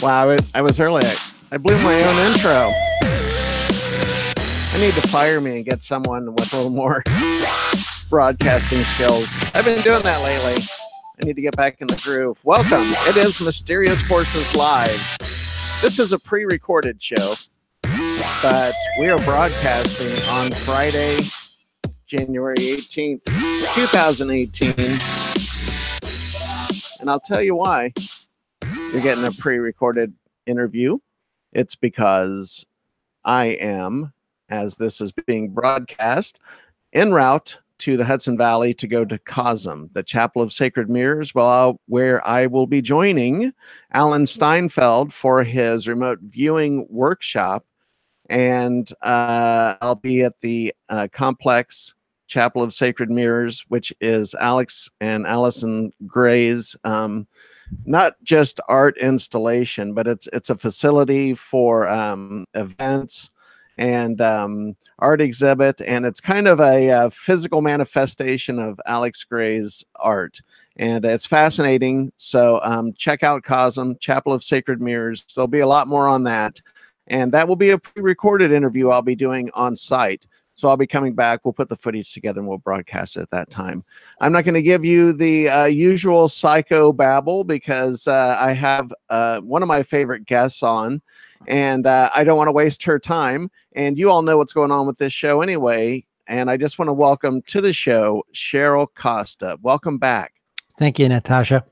Wow, I was early. I blew my own intro. I need to fire me and get someone with a little more broadcasting skills. I've been doing that lately. I need to get back in the groove. Welcome. It is Mysterious Forces Live. This is a pre-recorded show, but we are broadcasting on Friday, January 18th, 2018. And I'll tell you why you're getting a pre-recorded interview. It's because I am, as this is being broadcast, en route to the Hudson Valley to go to COSM, the Chapel of Sacred Mirrors, where I will be joining Alan Steinfeld for his remote viewing workshop. And I'll be at the complex Chapel of Sacred Mirrors, which is Alex and Allison Gray's not just art installation, but it's a facility for events and art exhibit, and it's kind of a physical manifestation of Alex Gray's art, and it's fascinating. So check out COSM, Chapel of Sacred Mirrors. There'll be a lot more on that, and that will be a pre-recorded interview I'll be doing on site. So I'll be coming back. We'll put the footage together and we'll broadcast it at that time. I'm not going to give you the usual psycho babble because I have one of my favorite guests on, and I don't want to waste her time. And you all know what's going on with this show anyway. And I just want to welcome to the show, Cheryl Costa. Welcome back. Thank you, Natasha.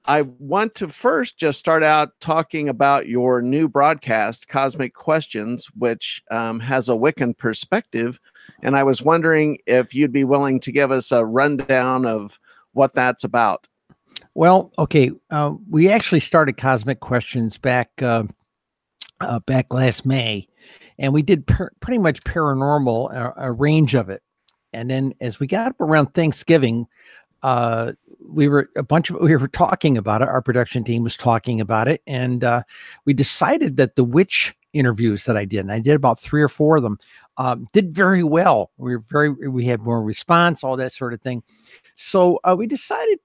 I want to first just start out talking about your new broadcast, Cosmic Questions, which has a Wiccan perspective. And I was wondering if you'd be willing to give us a rundown of what that's about. Well, okay. We actually started Cosmic Questions back last May, and we did pretty much paranormal, a range of it. And then as we got up around Thanksgiving, we were talking about it. Our production team was talking about it, and we decided that the witch interviews that I did, and I did about 3 or 4 of them, did very well. We had more response, all that sort of thing. So we decided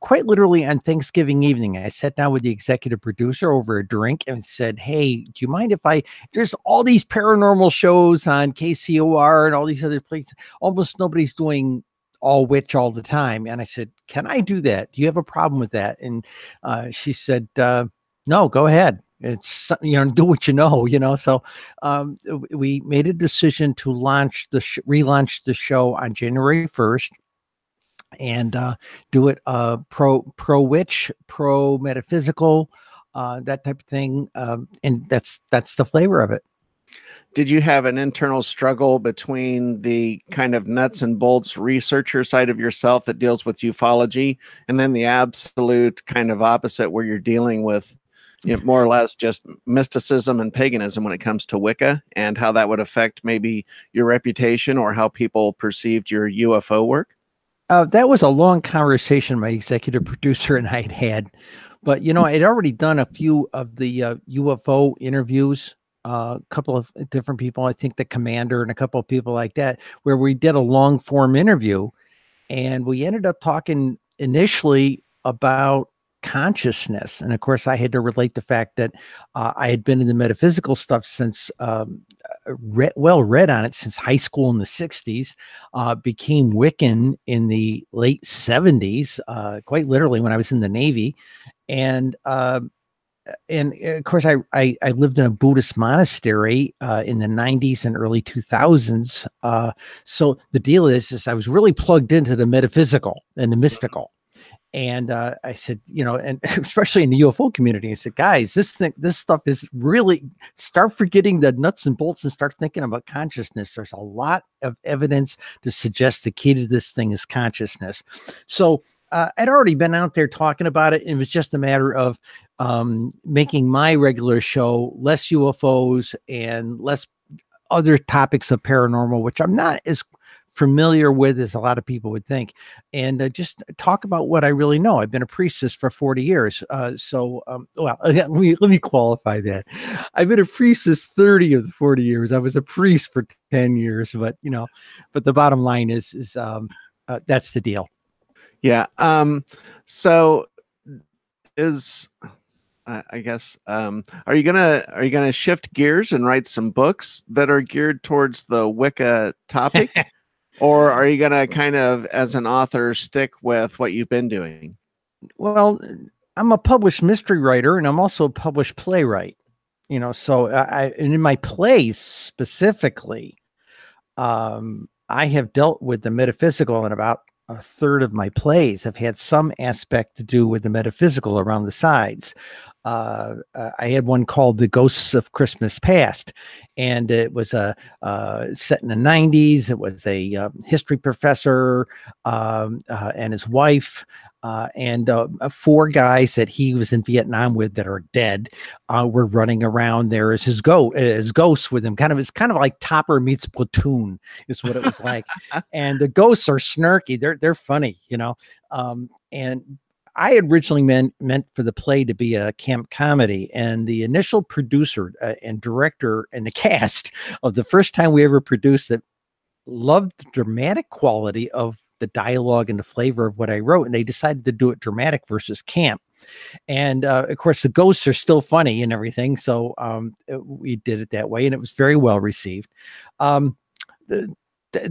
quite literally on Thanksgiving evening, I sat down with the executive producer over a drink and said, "Hey, do you mind if there's all these paranormal shows on KCOR and all these other places. Almost nobody's doing all witch all the time." And I said, "Can I do that? Do you have a problem with that?" And she said, "No, go ahead. It's, do what you know. So we made a decision to relaunch the show on January 1st and do it pro witch, pro metaphysical, that type of thing. And that's the flavor of it. Did you have an internal struggle between the kind of nuts and bolts researcher side of yourself that deals with ufology and then the absolute kind of opposite where you're dealing with more or less just mysticism and paganism when it comes to Wicca, and how that would affect maybe your reputation or how people perceived your UFO work? That was a long conversation my executive producer and I had. But, I'd already done a few of the UFO interviews. A couple of different people, I think the commander and a couple of people like that, where we did a long form interview, and we ended up talking initially about consciousness. And of course I had to relate the fact that I had been in the metaphysical stuff since read on it since high school in the 60s, became Wiccan in the late 70s, quite literally when I was in the Navy. And of course, I lived in a Buddhist monastery in the 90s and early 2000s. So the deal is I was really plugged into the metaphysical and the mystical. And I said, and especially in the UFO community, I said, guys, this stuff is really, start forgetting the nuts and bolts and start thinking about consciousness. There's a lot of evidence to suggest the key to this thing is consciousness. So I'd already been out there talking about it. And it was just a matter of making my regular show less UFOs and less other topics of paranormal, which I'm not as familiar with as a lot of people would think, and just talk about what I really know. I've been a priestess for 40 years. Let me qualify that. I've been a priestess 30 of the 40 years. I was a priest for 10 years, but the bottom line is that's the deal. Yeah. So is I guess are you gonna shift gears and write some books that are geared towards the Wicca topic, or are you gonna kind of, as an author, stick with what you've been doing? Well, I'm a published mystery writer, and I'm also a published playwright. So and in my plays specifically, I have dealt with the metaphysical, and about a third of my plays have had some aspect to do with the metaphysical around the sides. I had one called "The Ghosts of Christmas Past," and it was set in the '90s. It was a history professor and his wife. And four guys that he was in Vietnam with that are dead were running around there as his ghosts with him. It's kind of like Topper meets Platoon is what it was like. And the ghosts are snarky. They're funny, and I had originally meant for the play to be a camp comedy, and the initial producer and director and the cast of the first time we ever produced it loved the dramatic quality of the dialogue and the flavor of what I wrote, and they decided to do it dramatic versus camp. And of course, the ghosts are still funny and everything, so we did it that way, and it was very well received.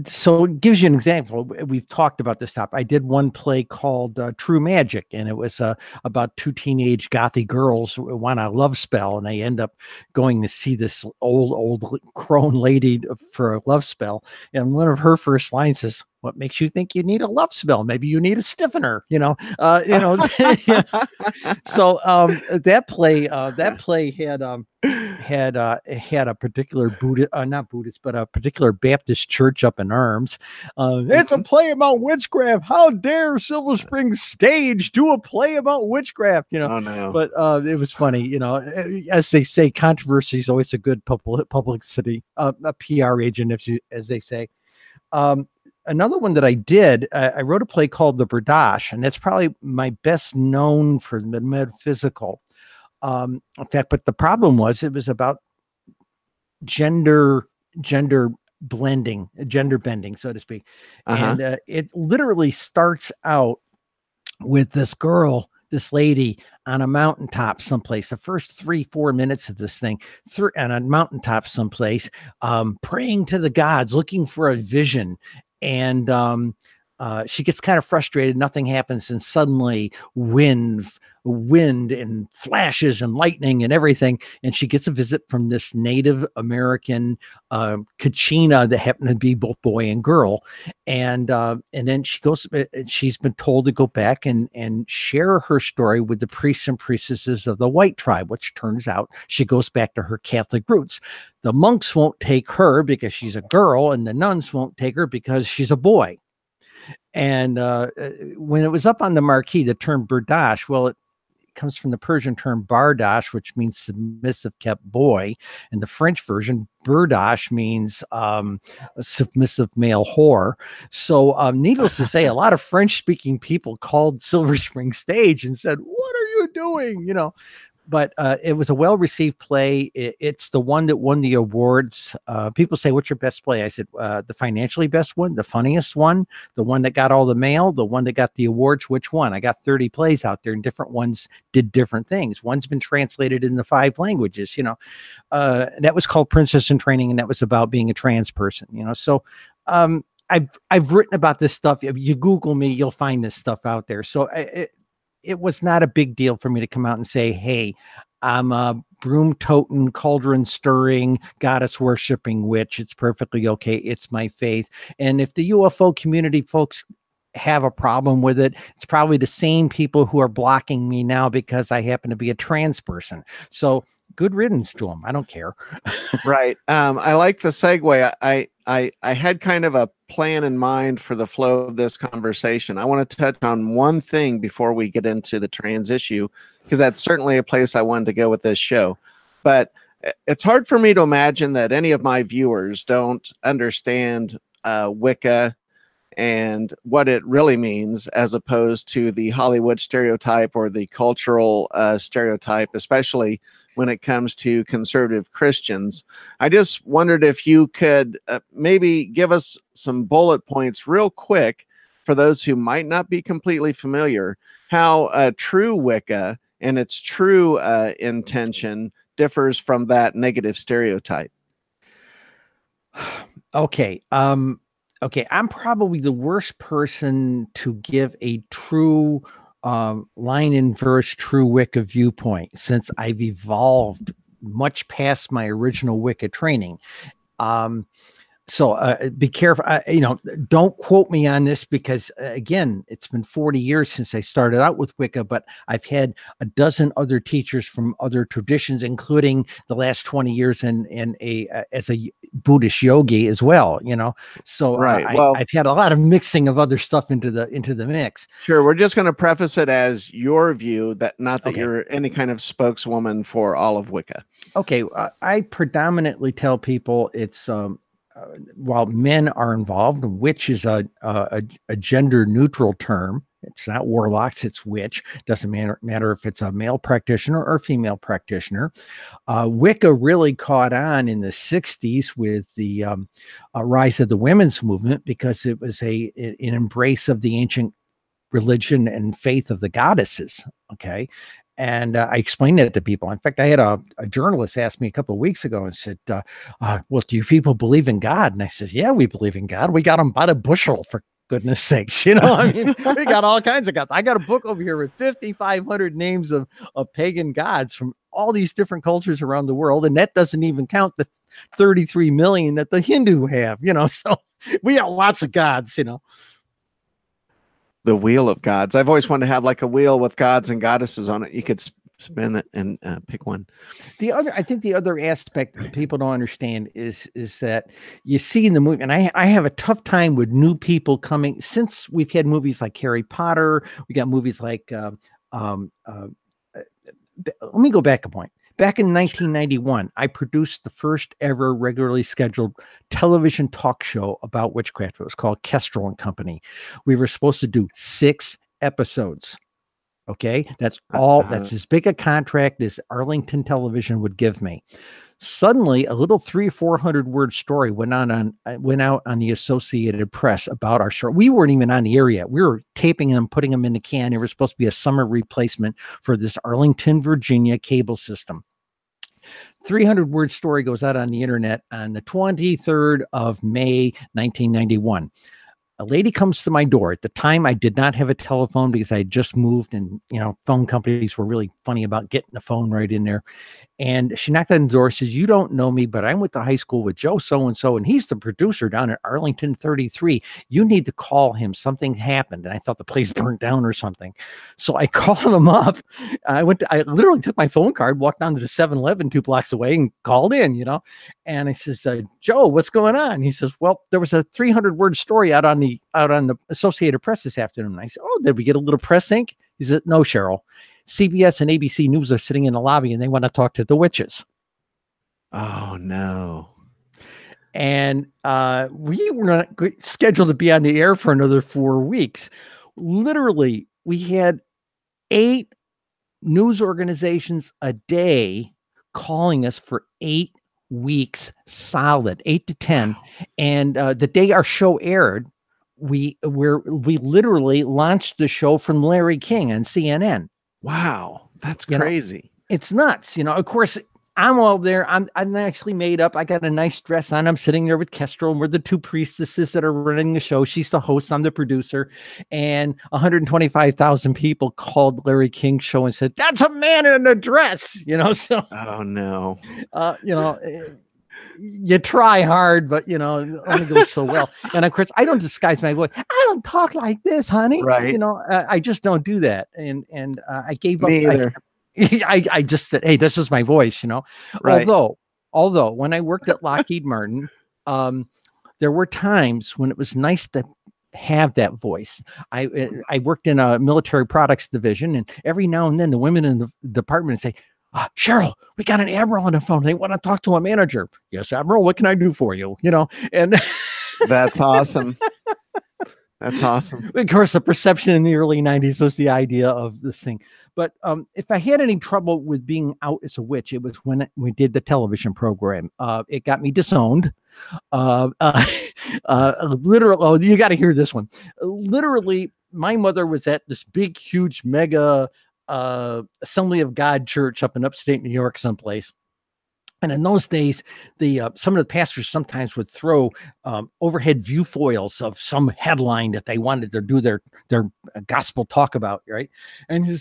So it gives you an example. We've talked about this topic. I did one play called True Magic, and it was about two teenage gothy girls who want a love spell, and they end up going to see this old crone lady for a love spell. And one of her first lines is, "What makes you think you need a love spell? Maybe you need a stiffener." So that play had a particular not Buddhist, but a particular Baptist church up in arms. It's a play about witchcraft. How dare Silver Spring stage do a play about witchcraft? Oh no! But it was funny. As they say, controversy is always a good publicity, a PR agent, as they say. Another one that I did, I wrote a play called The Berdache, and that's probably my best known for the metaphysical. In fact, but the problem was it was about gender blending, gender bending, so to speak. And it literally starts out with this lady on a mountaintop someplace. The first 3-4 minutes of this thing, on a mountaintop someplace, praying to the gods, looking for a vision. And she gets kind of frustrated. Nothing happens, and suddenly wind and flashes and lightning and everything. And she gets a visit from this Native American Kachina that happened to be both boy and girl. And then she's been told to go back and share her story with the priests and priestesses of the white tribe, which turns out she goes back to her Catholic roots. The monks won't take her because she's a girl, and the nuns won't take her because she's a boy. And when it was up on the marquee, the term Berdache, well, it comes from the Persian term bardash, which means submissive kept boy. And the French version, berdache, means a submissive male whore. So needless to say, a lot of French-speaking people called Silver Spring Stage and said, "What are you doing?" But it was a well-received play. It's the one that won the awards. People say, "What's your best play?" I said, "The financially best one, the funniest one, the one that got all the mail, the one that got the awards. Which one?" I got 30 plays out there, and different ones did different things. One's been translated into 5 languages. That was called Princess in Training, and that was about being a trans person. So I've written about this stuff. If you Google me, you'll find this stuff out there. So it was not a big deal for me to come out and say, "Hey, I'm a broom toting, cauldron stirring, goddess worshiping witch. It's perfectly okay. It's my faith." And if the UFO community folks have a problem with it, it's probably the same people who are blocking me now because I happen to be a trans person. So good riddance to them. I don't care. Right. I like the segue. I had kind of a plan in mind for the flow of this conversation. I want to touch on one thing before we get into the trans issue, because that's certainly a place I wanted to go with this show. But it's hard for me to imagine that any of my viewers don't understand Wicca and what it really means, as opposed to the Hollywood stereotype or the cultural stereotype, especially when it comes to conservative Christians. I just wondered if you could maybe give us some bullet points real quick for those who might not be completely familiar, how true Wicca and its true intention differs from that negative stereotype. Okay. Okay. I'm probably the worst person to give a true line in verse true Wicca viewpoint, since I've evolved much past my original Wicca training. So be careful, don't quote me on this, because again, it's been 40 years since I started out with Wicca, but I've had a dozen other teachers from other traditions, including the last 20 years as a Buddhist yogi as well, so Right. I've had a lot of mixing of other stuff into the mix. Sure. We're just going to preface it as your view, that not that Okay. you're any kind of spokeswoman for all of Wicca. Okay. I predominantly tell people it's, while men are involved, witch is a gender neutral term. It's not warlocks, it's witch. Doesn't matter if it's a male practitioner or a female practitioner. Wicca really caught on in the 60s with the rise of the women's movement, because it was an embrace of the ancient religion and faith of the goddesses. Okay. And I explained it to people. In fact, I had a journalist ask me a couple of weeks ago and said, well, do you people believe in God? And I said, yeah, we believe in God. We got them by the bushel, for goodness sakes. I mean, we got all kinds of gods. I got a book over here with 5,500 names of pagan gods from all these different cultures around the world. And that doesn't even count the 33 million that the Hindu have, so we got lots of gods, The wheel of gods. I've always wanted to have like a wheel with gods and goddesses on it. You could spin it and pick one. I think the other aspect that people don't understand is that you see in the movie, and I have a tough time with new people coming, since we've had movies like Harry Potter. We got movies like, let me go back a point. Back in 1991, I produced the first ever regularly scheduled television talk show about witchcraft. It was called Kestrel and Company. We were supposed to do 6 episodes. Okay. That's all. That's as big a contract as Arlington Television would give me. Suddenly, a little 300 or 400 word story went out on the Associated Press about our show. We weren't even on the air yet. We were taping them, putting them in the can. They were supposed to be a summer replacement for this Arlington, Virginia cable system. 300 word story goes out on the internet on the 23rd of May, 1991. A lady comes to my door. At the time, I did not have a telephone because I had just moved, and phone companies were really funny about getting the phone right in there. And she knocked on the door, says, "You don't know me, but I went to high school with Joe so-and-so, and he's the producer down at Arlington 33. You need to call him. Something happened." And I thought the place burnt down or something. So I called him up. I literally took my phone card, walked down to the 7-Eleven 2 blocks away, and called in, And I says, "Joe, what's going on?" He says, "Well, there was a 300 word story out on the Associated Press this afternoon." And I said, "Oh, did we get a little press ink?" He said, "No, Cheryl. CBS and ABC News are sitting in the lobby and they want to talk to the witches." Oh, no. And we were not scheduled to be on the air for another 4 weeks. Literally, we had 8 news organizations a day calling us for 8 weeks solid, 8 to 10. Wow. And the day our show aired, we literally launched the show from Larry King on CNN. Wow, that's crazy. It's nuts. Of course, I'm all there. I'm actually made up. I got a nice dress on. I'm sitting there with Kestrel, and we're the 2 priestesses that are running the show. She's the host. I'm the producer. And 125,000 people called Larry King's show and said, "That's a man in a dress." So. Oh, no. You try hard, but it only goes so well. And of course, I don't disguise my voice. I don't talk like this, honey. Right. I just don't do that. And I gave up. Me either. I just said, "Hey, this is my voice," Right. Although when I worked at Lockheed Martin, there were times when it was nice to have that voice. I worked in a military products division, and every now and then the women in the department say, "Cheryl, we got an admiral on the phone. They want to talk to a manager." "Yes, Admiral, what can I do for you?" And that's awesome. That's awesome. Of course, the perception in the early 90s was the idea of this thing. But if I had any trouble with being out as a witch, it was when we did the television program. It got me disowned Literally, oh, you got to hear this one. Literally, my mother was at this big, huge, mega Assembly of God church up in upstate New York, someplace. And in those days, some of the pastors sometimes would throw overhead view foils of some headline that they wanted to do their gospel talk about, right? And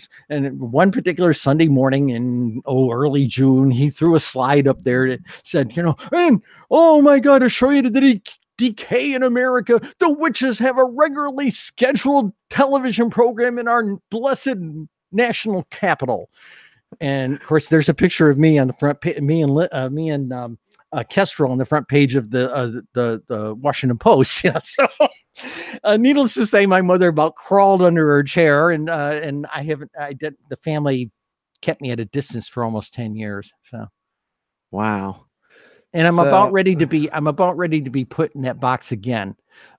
one particular Sunday morning in early June, he threw a slide up there that said, and oh my God, to show you the decay in America, the witches have a regularly scheduled television program in our blessed national capital. And of course, there's a picture of me on the front page, me and Kestrel on the front page of the Washington Post. So, needless to say, my mother about crawled under her chair, and the family kept me at a distance for almost 10 years. So, wow. And I'm about ready to be put in that box again.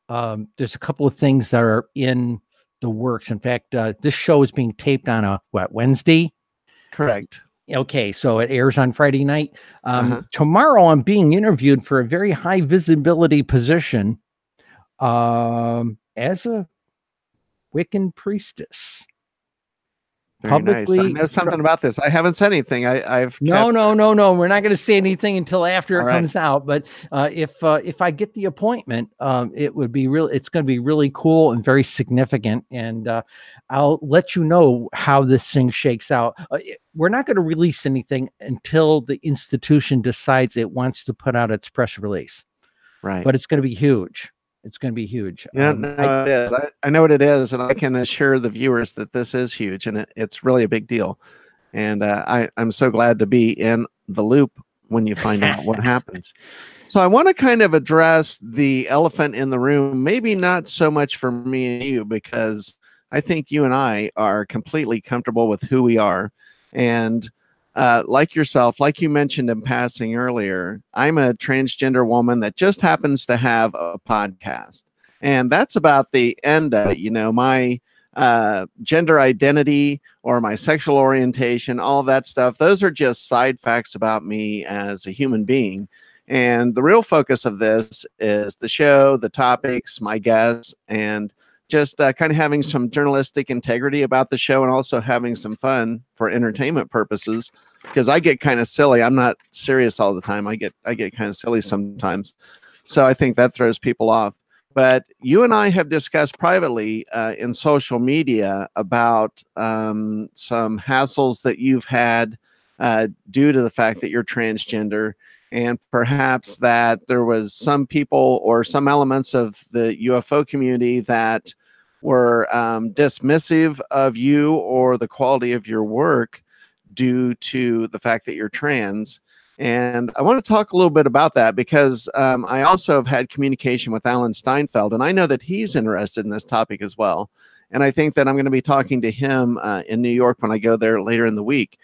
There's a couple of things that are in the works. In fact, this show is being taped on Wednesday. Correct. Okay, so it airs on Friday night. Tomorrow, I'm being interviewed for a very high visibility position as a Wiccan priestess. Very nice. I know something about this. I haven't said anything. No. We're not going to say anything until after it comes out. But if I get the appointment, it would be real. It's going to be really cool and very significant. And I'll let you know how this thing shakes out. We're not going to release anything until the institution decides it wants to put out its press release. Right. But it's going to be huge. It's going to be huge. Yeah, it is. I know what it is, and I can assure the viewers that this is huge, and it's really a big deal. And I'm so glad to be in the loop when you find out what happens. So I want to kind of address the elephant in the room, maybe not so much for me and you, because I think you and I are completely comfortable with who we are. And like yourself, like you mentioned in passing earlier, I'm a transgender woman that just happens to have a podcast. And that's about the end of it. My gender identity or my sexual orientation, all of that stuff, those are just side facts about me as a human being. And the real focus of this is the show, the topics, my guests, and just kind of having some journalistic integrity about the show, and also having some fun for entertainment purposes, because I get kind of silly. I'm not serious all the time. I get kind of silly sometimes. So I think that throws people off. But you and I have discussed privately in social media about some hassles that you've had due to the fact that you're transgender, and perhaps that there was some people or some elements of the UFO community that were dismissive of you or the quality of your work due to the fact that you're trans. And I want to talk a little bit about that, because I also have had communication with Alan Steinfeld, and I know that he's interested in this topic as well. And I think that I'm going to be talking to him in New York when I go there later in the week.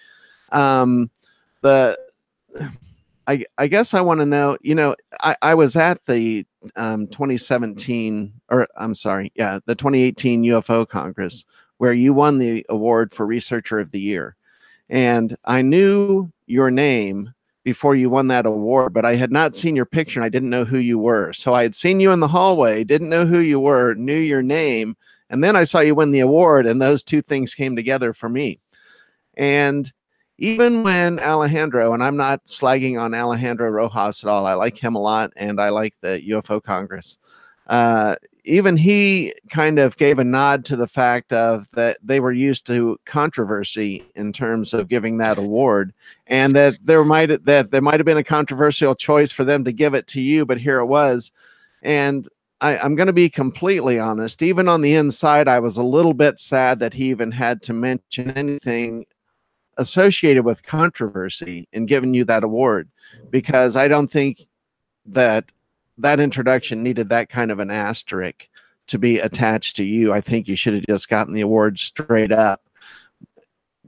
I guess I want to know, I was at the 2018 UFO Congress, where you won the award for Researcher of the Year. And I knew your name before you won that award, but I had not seen your picture, and I didn't know who you were. So I had seen you in the hallway, didn't know who you were, knew your name, and then I saw you win the award, and those two things came together for me. And even when Alejandro, and I'm not slagging on Alejandro Rojas at all, I like him a lot, and I like the UFO Congress. Even he kind of gave a nod to the fact of that they were used to controversy in terms of giving that award, and that there might have been a controversial choice for them to give it to you, but here it was. And I'm going to be completely honest. Even on the inside, I was a little bit sad that he even had to mention anything associated with controversy in giving you that award, because I don't think that introduction needed that kind of an asterisk to be attached to you. I think you should have just gotten the award straight up,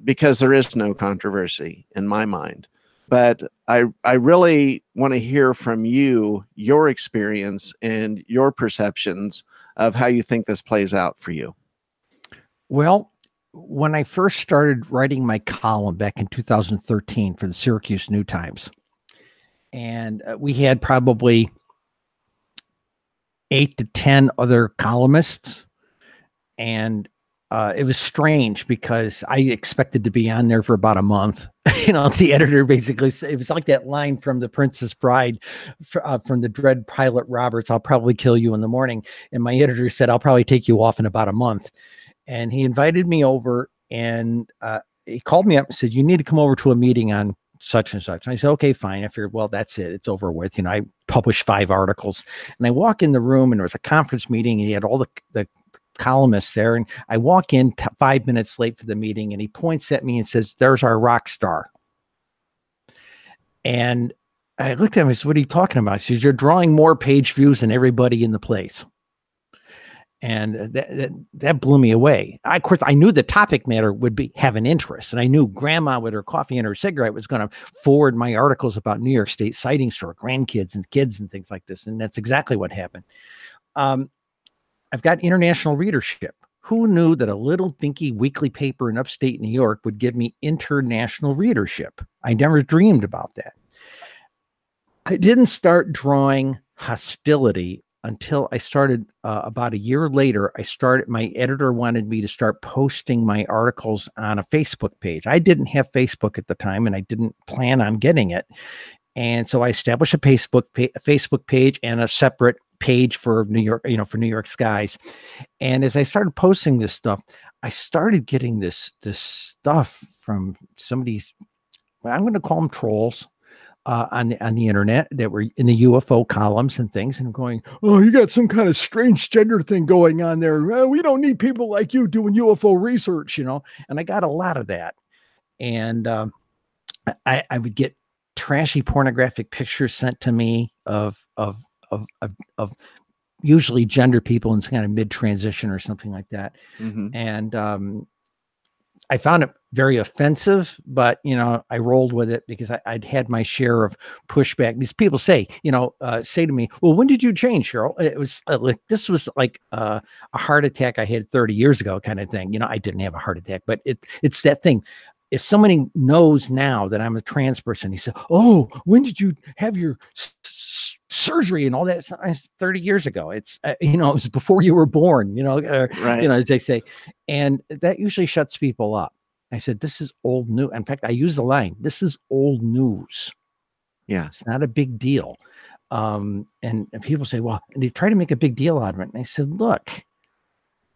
because there is no controversy in my mind. But I really want to hear from you, your experience and your perceptions of how you think this plays out for you. Well, when I first started writing my column back in 2013 for the Syracuse New Times, and we had probably 8 to 10 other columnists. And it was strange because I expected to be on there for about a month. The editor basically said, it was like that line from The Princess Bride from the Dread Pilot Roberts, "I'll probably kill you in the morning." And my editor said, "I'll probably take you off in about a month." And he invited me over, and he called me up and said, "You need to come over to a meeting on such and such." And I said, "Okay, fine." I figured, well, that's it. It's over with. I published 5 articles, and I walk in the room, and there was a conference meeting, and he had all the columnists there. And I walk in 5 minutes late for the meeting, and he points at me and says, "There's our rock star." And I looked at him and said, "What are you talking about?" He says, "You're drawing more page views than everybody in the place." And that blew me away. Of course, I knew the topic matter would have an interest, and I knew Grandma with her coffee and her cigarette was going to forward my articles about New York State sightings to her grandkids and kids and things like this. And that's exactly what happened. I've got international readership. Who knew that a little dinky weekly paper in upstate New York would give me international readership? I never dreamed about that. I didn't start drawing hostility until I started about a year later. My editor wanted me to start posting my articles on a Facebook page. I didn't have Facebook at the time, and I didn't plan on getting it. And so I established a Facebook page and a separate page for New York, for New York skies. And as I started posting this stuff, I started getting this stuff from some of these, I'm going to call them trolls, on the internet that were in the UFO columns and things, and I'm going, "Oh, you got some kind of strange gender thing going on there. We don't need people like you doing UFO research," And I got a lot of that. And I would get trashy pornographic pictures sent to me of usually gender people in some kind of mid-transition or something like that. Mm-hmm. And I found it very offensive, but I rolled with it because I'd had my share of pushback. These people say to me, "Well, when did you change, Cheryl?" It was this was like a heart attack I had 30 years ago, kind of thing. I didn't have a heart attack, but it's that thing. If somebody knows now that I'm a trans person, he said, "Oh, when did you have your surgery and all that?" 30 years ago. It's it was before you were born, Right. As they say. And that usually shuts people up. I said, "This is old news." In fact, I use the line, "This is old news." Yeah. It's not a big deal. And people say, well, and they try to make a big deal out of it. And I said, look,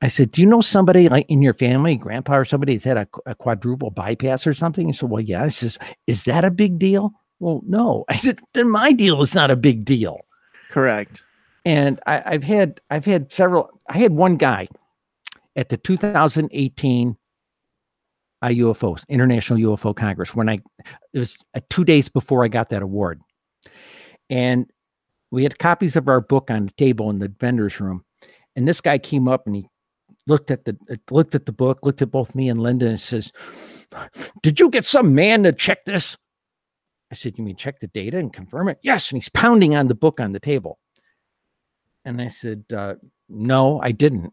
"Do you know somebody like in your family, grandpa or somebody that's had a quadruple bypass or something?" He said, "Well, yeah." I says, "Is that a big deal?" "Well, no." I said, "Then my deal is not a big deal." Correct. And I've had several. I had one guy at the 2018 UFOs, International UFO Congress, it was 2 days before I got that award. And we had copies of our book on the table in the vendor's room. And this guy came up and he looked at the book, looked at both me and Linda, and says, "Did you get some man to check this?" I said, "You mean check the data and confirm it?" "Yes." And he's pounding on the book on the table. And I said, "No, I didn't."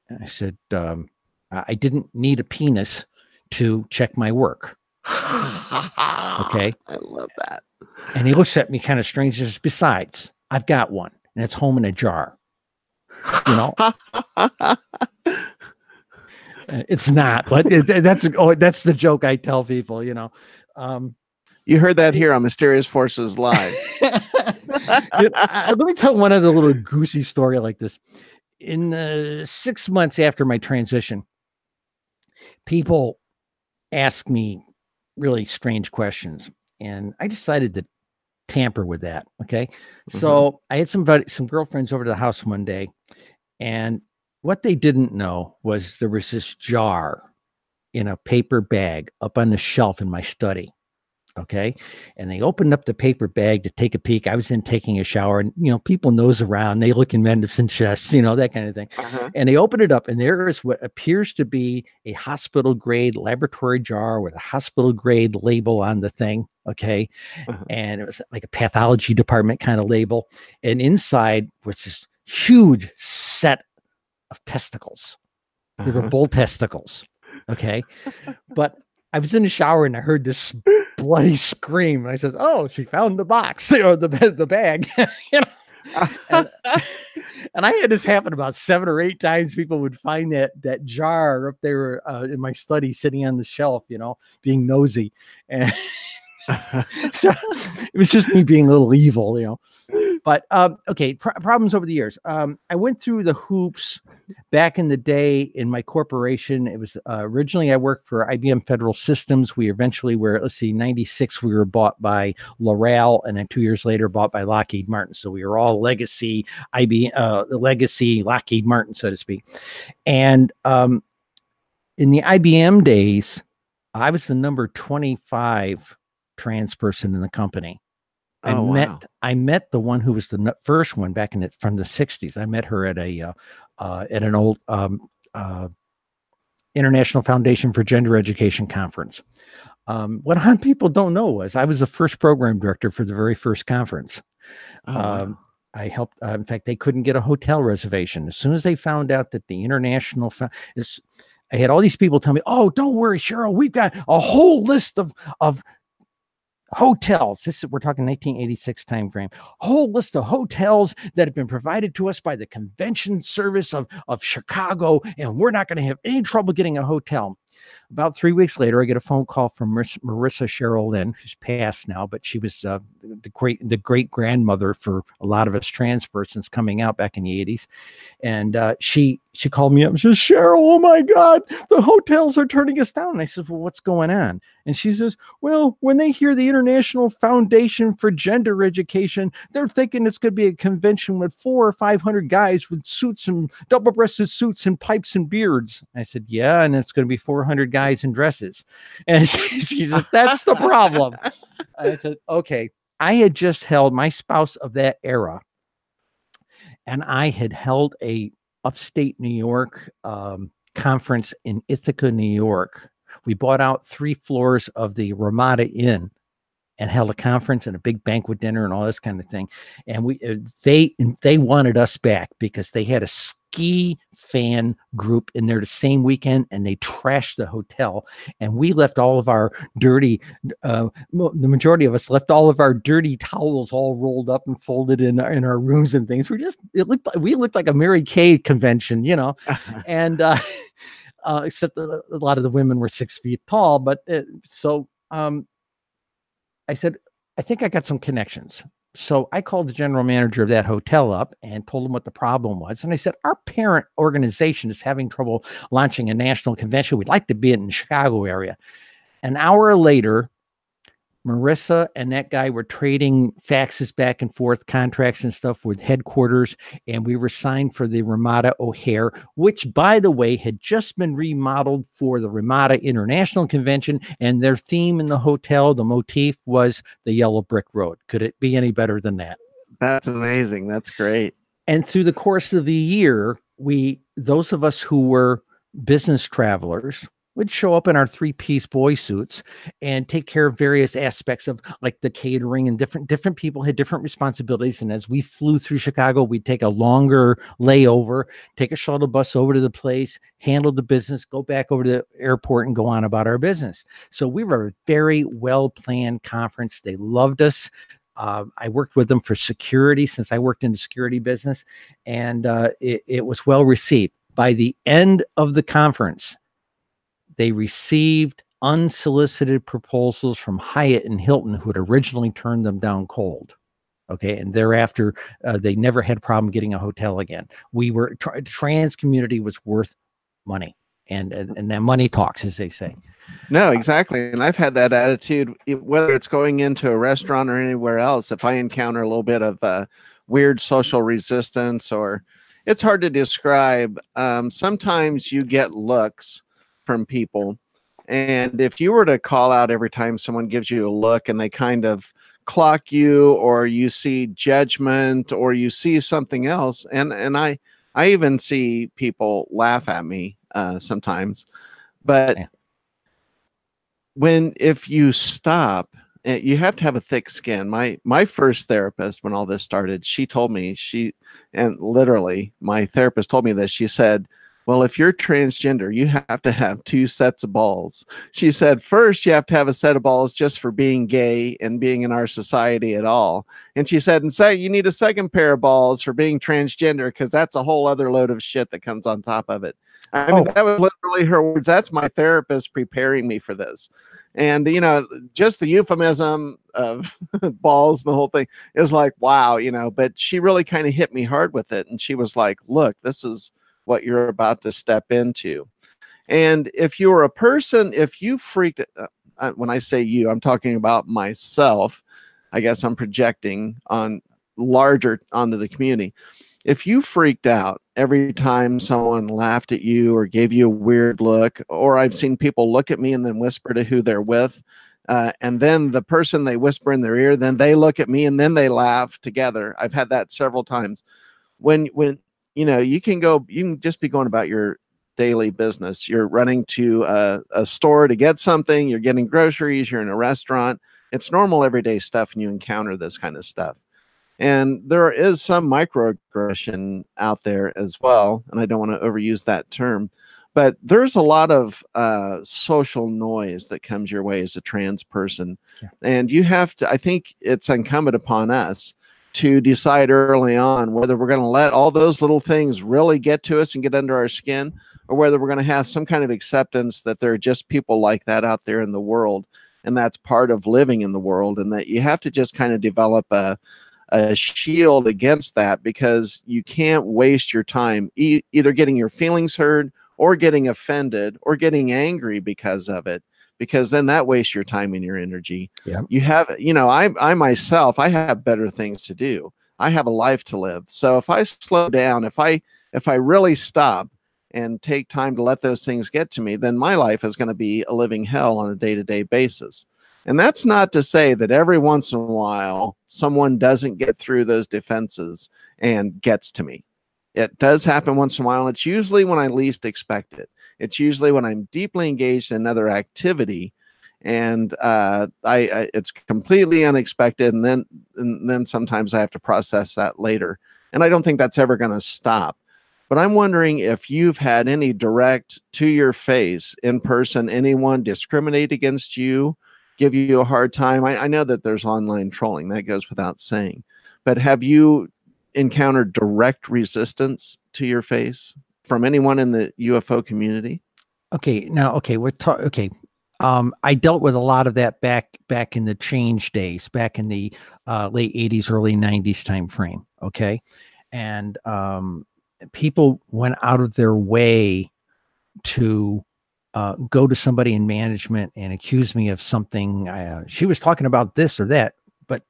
And I said, "I didn't need a penis to check my work." Okay. I love that. And he looks at me kind of strange. He says, "Besides, I've got one, and it's home in a jar." It's not, but that's the joke I tell people, You heard that here on Mysterious Forces Live. Let me tell one other little goosey story like this. In the 6 months after my transition, people ask me really strange questions, and I decided to tamper with that. Okay. Mm-hmm. So I had some girlfriends over to the house one day, and what they didn't know was there was this jar in a paper bag up on the shelf in my study. Okay. And they opened up the paper bag to take a peek. I was in taking a shower, and, people nose around, they look in medicine chests, that kind of thing. Uh-huh. And they open it up, and there is what appears to be a hospital grade laboratory jar with a hospital grade label on the thing. Okay. Uh-huh. And it was like a pathology department kind of label. And inside was this huge set of testicles. They were bull testicles. Okay. But I was in the shower and I heard this bloody scream. And I said, "Oh, she found the box," the bag. And I had this happen about 7 or 8 times. People would find that jar up there in my study, sitting on the shelf, being nosy. And so it was just me being a little evil. But okay, problems over the years. I went through the hoops back in the day in my corporation. It was originally I worked for IBM Federal Systems. We eventually were, 96, we were bought by L'Oreal, and then 2 years later bought by Lockheed Martin. So we were all legacy legacy Lockheed Martin, so to speak. And in the IBM days, I was the number 25 trans person in the company. I met the one who was the first one back from the 60s. I met her at an old International Foundation for Gender Education conference. What a lot of people don't know was I was the first program director for the very first conference. Wow. I helped. In fact, they couldn't get a hotel reservation as soon as they found out that the International. I had all these people tell me, "Oh, don't worry, Cheryl. We've got a whole list of hotels." We're talking 1986 time frame. Whole list of hotels that have been provided to us by the Convention Service of Chicago, and we're not going to have any trouble getting a hotel. About 3 weeks later, I get a phone call from Marissa Cheryl Lynn, who's passed now, but she was the great grandmother for a lot of us trans persons coming out back in the 80s. And she called me up and says, "Cheryl, oh my God, the hotels are turning us down." And I said, "Well, what's going on?" And she says, "Well, when they hear the International Foundation for Gender Education, they're thinking it's going to be a convention with 400 or 500 guys with suits and double-breasted suits and pipes and beards." I said, "Yeah, and it's going to be 400 guys in dresses." And she said, "That's the problem." I said, "Okay." I had just held my spouse of that era, and I had held a upstate New York conference in Ithaca, New York. We bought out 3 floors of the Ramada Inn and held a conference and a big banquet dinner and all this kind of thing. And they wanted us back because they had a ski fan group in there the same weekend, and they trashed the hotel. And we left all of our dirty, the majority of us left all of our dirty towels all rolled up and folded in our rooms and things. We looked like a Mary Kay convention, and except that a lot of the women were 6 feet tall. But I said, "I think I got some connections." So I called the general manager of that hotel up and told him what the problem was. And I said, "Our parent organization is having trouble launching a national convention. We'd like to be in the Chicago area." An hour later, Marissa and that guy were trading faxes back and forth, contracts and stuff with headquarters, and we were signed for the Ramada O'Hare, which, by the way, had just been remodeled for the Ramada International Convention, and their theme in the hotel, the motif, was the yellow brick road. Could it be any better than that? That's amazing. That's great. And through the course of the year, those of us who were business travelers would show up in our 3-piece boy suits and take care of various aspects of like the catering, and different people had different responsibilities. And as we flew through Chicago, we'd take a longer layover, take a shuttle bus over to the place, handle the business, go back over to the airport and go on about our business. So we were a very well-planned conference. They loved us. I worked with them for security since I worked in the security business, and it was well received. By the end of the conference, they received unsolicited proposals from Hyatt and Hilton, who had originally turned them down cold. Okay. And thereafter, they never had a problem getting a hotel again. Trans community was worth money, and that money talks, as they say. No, exactly. And I've had that attitude, whether it's going into a restaurant or anywhere else. If I encounter a little bit of weird social resistance, or it's hard to describe, sometimes you get looks from people, and if you were to call out every time someone gives you a look and they kind of clock you, or you see judgment, or you see something else, and I even see people laugh at me sometimes, but if you stop, you have to have a thick skin. My first therapist, when all this started, she told me, and literally my therapist told me this, she said, well, if you're transgender, you have to have two sets of balls. She said, first, you have to have a set of balls just for being gay and being in our society at all. And she said, and say, you need a second pair of balls for being transgender, because that's a whole other load of shit that comes on top of it. I mean, that was literally her words. That's my therapist preparing me for this. And, you know, just the euphemism of balls, the whole thing is like, wow, you know, but she really kind of hit me hard with it. And she was like, look, this is what you're about to step into. And if you're a person, if you freaked, when I say you, I'm talking about myself. I guess I'm projecting on larger onto the community. If you freaked out every time someone laughed at you or gave you a weird look, or I've seen people look at me and then whisper to who they're with, and then the person they whisper in their ear, then they look at me and then they laugh together. I've had that several times. When you know, you can just be going about your daily business. You're running to a store to get something, you're getting groceries, you're in a restaurant. It's normal everyday stuff, and you encounter this kind of stuff. And there is some microaggression out there as well. And I don't want to overuse that term, but there's a lot of social noise that comes your way as a trans person. Yeah. And you have to, I think it's incumbent upon us to decide early on whether we're going to let all those little things really get to us and get under our skin, or whether we're going to have some kind of acceptance that there are just people like that out there in the world. And that's part of living in the world. And that you have to just kind of develop a shield against that, because you can't waste your time either getting your feelings hurt or getting offended or getting angry because of it, because then that wastes your time and your energy. Yeah. You have, you know, I myself, I have better things to do. I have a life to live. So if I slow down, if I really stop and take time to let those things get to me, then my life is going to be a living hell on a day-to-day basis. And that's not to say that every once in a while someone doesn't get through those defenses and gets to me. It does happen once in a while. It's usually when I least expect it. It's usually when I'm deeply engaged in another activity, and it's completely unexpected. And then sometimes I have to process that later. And I don't think that's ever going to stop. But I'm wondering if you've had any direct, to your face, in person, anyone discriminate against you, give you a hard time. I know that there's online trolling, that goes without saying, but have you encountered direct resistance to your face from anyone in the UFO community? Okay, now, okay, I dealt with a lot of that back in the change days, back in the late 80s, early 90s time frame. Okay, and people went out of their way to go to somebody in management and accuse me of something. She was talking about this or that, but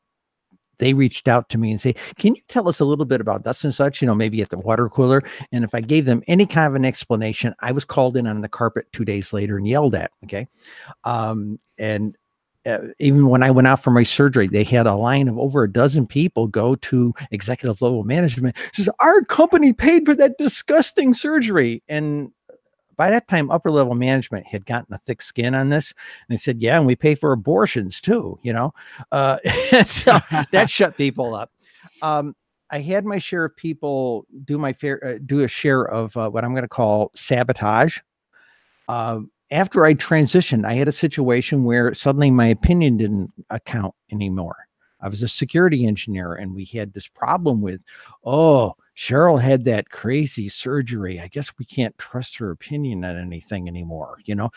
they reached out to me and say, can you tell us a little bit about this and such, you know, maybe at the water cooler? And if I gave them any kind of an explanation, I was called in on the carpet 2 days later and yelled at. Okay. Even when I went out for my surgery, they had a line of over a dozen people go to executive level management. It says, our company paid for that disgusting surgery. And by that time, upper level management had gotten a thick skin on this. And they said, yeah, and we pay for abortions too, you know? So that shut people up. I had my share of people do a share of what I'm going to call sabotage. After I transitioned, I had a situation where suddenly my opinion didn't account anymore. I was a security engineer, and we had this problem with, oh, Cheryl had that crazy surgery. I guess we can't trust her opinion on anything anymore, you know?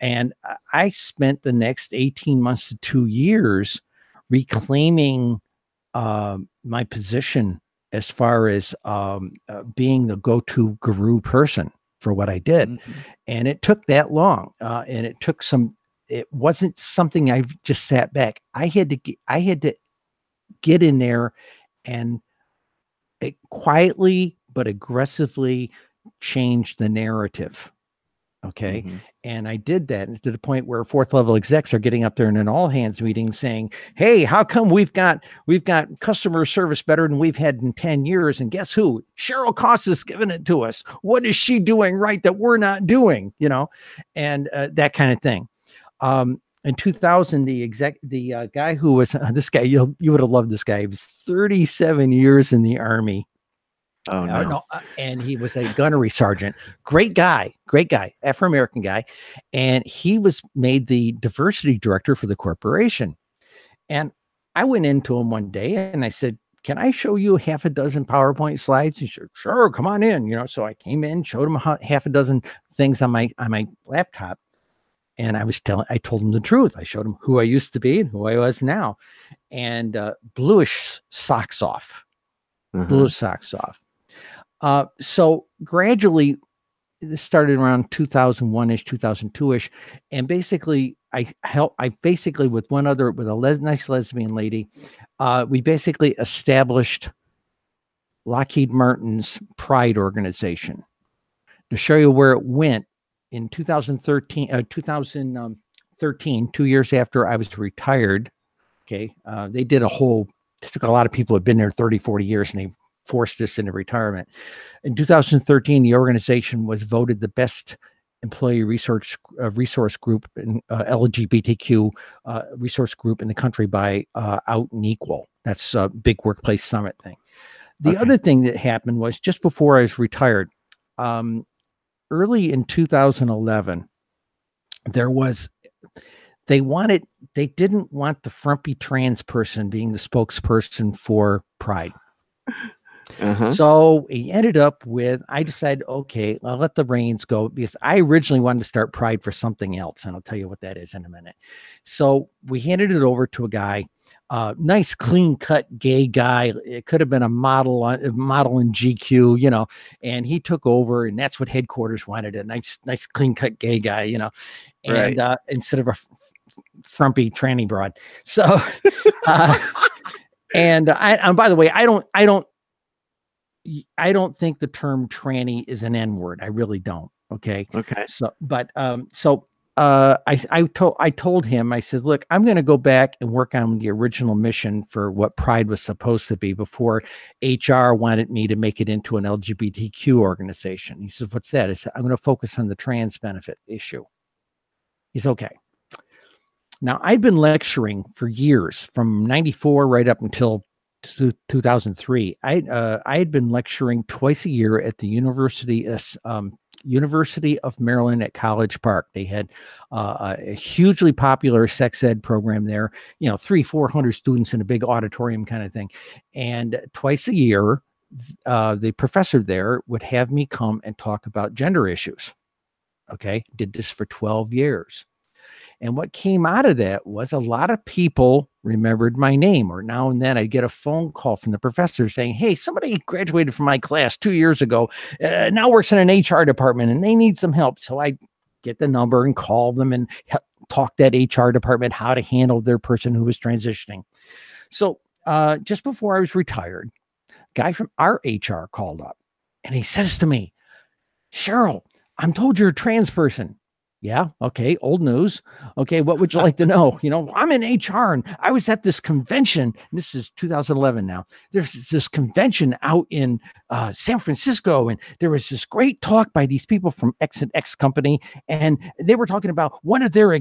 And I spent the next 18 months to 2 years reclaiming my position as far as being the go-to guru person for what I did. Mm-hmm. And it took that long. And it wasn't something I just sat back. I had to get in there and quietly but aggressively change the narrative. Okay. Mm-hmm. And I did that to the point where fourth level execs are getting up there in an all hands meeting saying, hey, how come we've got customer service better than we've had in 10 years? And guess who? Cheryl Costa is giving it to us. What is she doing right that we're not doing? You know, and that kind of thing. In 2000, the guy who was this guy, you would have loved this guy. He was 37 years in the Army. Oh no. No, and he was a gunnery sergeant. Great guy, Afro-American guy. And he was made the diversity director for the corporation. And I went into him one day and I said, can I show you half a dozen PowerPoint slides? He said, sure, come on in. So I came in, showed him half a dozen things on my laptop. And I told him the truth. I showed him who I used to be and who I was now. And bluish socks off. Bluish socks off. So gradually, this started around 2001-ish, 2002-ish. And basically, I basically with a nice lesbian lady, we basically established Lockheed Martin's Pride organization. To show you where it went, in 2013, 2 years after I was retired, okay, they took a lot of people who had been there 30, 40 years, and they forced us into retirement. In 2013, the organization was voted the best employee resource group in LGBTQ resource group in the country by Out and Equal. That's a big workplace summit thing. The other thing that happened was just before I was retired, early in 2011, they didn't want the frumpy trans person being the spokesperson for Pride. So he ended up with, I decided, okay, I'll let the reins go, because I originally wanted to start Pride for something else. And I'll tell you what that is in a minute. So we handed it over to a guy, nice, clean cut gay guy. It could have been a model in GQ, and he took over, and that's what headquarters wanted, a nice, clean cut gay guy, and right. Instead of a frumpy tranny broad. So, and by the way, I don't think the term tranny is an N-word. I really don't. Okay. So, but, I told him, I said, look, I'm going to go back and work on the original mission for what Pride was supposed to be before HR wanted me to make it into an LGBTQ organization. He said, what's that? I said, I'm going to focus on the trans benefit issue. He's okay. Now, I'd been lecturing for years, from 94 right up until 2003. I had been lecturing twice a year at the University of Maryland at College Park. They had a hugely popular sex ed program there, 300-400 students in a big auditorium kind of thing. And twice a year, the professor there would have me come and talk about gender issues. Okay. Did this for 12 years. And what came out of that was a lot of people remembered my name, or now and then I'd get a phone call from the professor saying, hey, somebody graduated from my class 2 years ago, now works in an HR department and they need some help. So I get the number and call them and talk that HR department how to handle their person who was transitioning. So just before I was retired, a guy from our HR called up and he says to me, Cheryl, I'm told you're a trans person. Yeah. Okay. Old news. Okay. What would you like to know? I'm in HR and I was at this convention. This is 2011 now. There's this convention out in San Francisco. And there was this great talk by these people from X and X company. And they were talking about one of their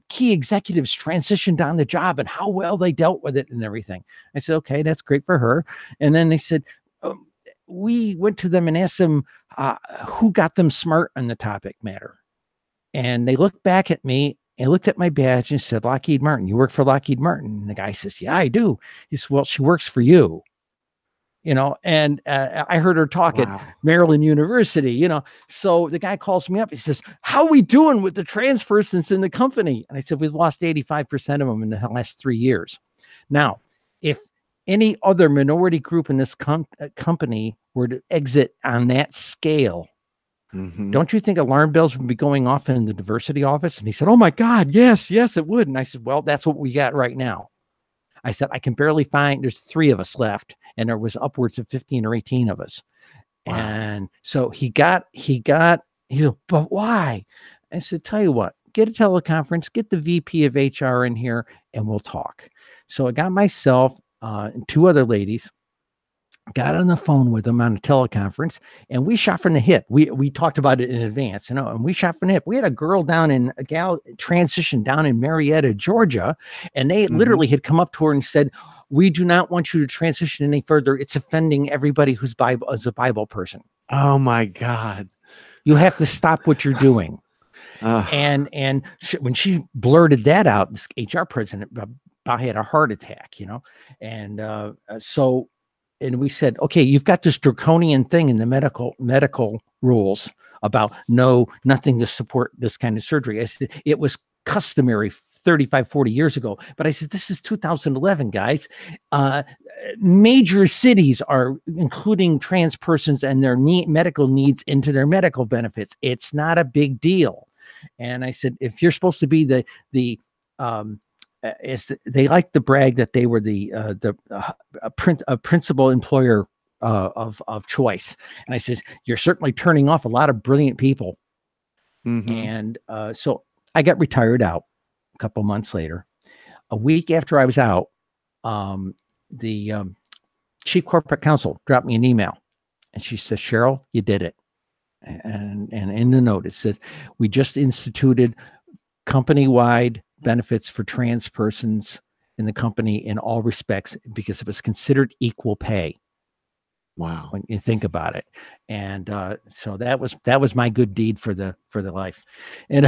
key executives transitioned on the job and how well they dealt with it and everything. I said, okay, that's great for her. And then they said, we went to them and asked them who got them smart on the topic matter. And they looked back at me and looked at my badge and said, Lockheed Martin, you work for Lockheed Martin? And the guy says, yeah, I do. He said, well, she works for you, and I heard her talk at Maryland University, So the guy calls me up. He says, how are we doing with the trans persons in the company? And I said, we've lost 85% of them in the last 3 years. Now, if any other minority group in this company were to exit on that scale, don't you think alarm bells would be going off in the diversity office? And he said, oh my God, yes, it would. And I said, well, that's what we got right now. I said, I can barely find, there's 3 of us left. And there was upwards of 15 or 18 of us. Wow. And so he said, but why? I said, tell you what, get a teleconference, get the VP of HR in here and we'll talk. So I got myself and 2 other ladies, got on the phone with them on a teleconference, and we shot from the hip. We talked about it in advance, and we shot from the hip. We had a gal transition down in Marietta, Georgia, and they literally had come up to her and said, we do not want you to transition any further. It's offending everybody who's a Bible person. Oh my God. You have to stop what you're doing. Ugh. And when she blurted that out, this HR president about had a heart attack, and and we said, okay, you've got this draconian thing in the medical rules about nothing to support this kind of surgery. I said it was customary 35, 40 years ago. But I said, this is 2011, guys. Major cities are including trans persons and their medical needs into their medical benefits. It's not a big deal. And I said, if you're supposed to be they like to brag that they were the principal employer of choice. And I said, you're certainly turning off a lot of brilliant people. Mm-hmm. And so I got retired out a couple months later. A week after I was out, the chief corporate counsel dropped me an email, and she says, Cheryl, you did it. And in the note, it says, we just instituted company-wide benefits for trans persons in the company in all respects because it was considered equal pay. Wow. When you think about it. And so that was my good deed for the life. And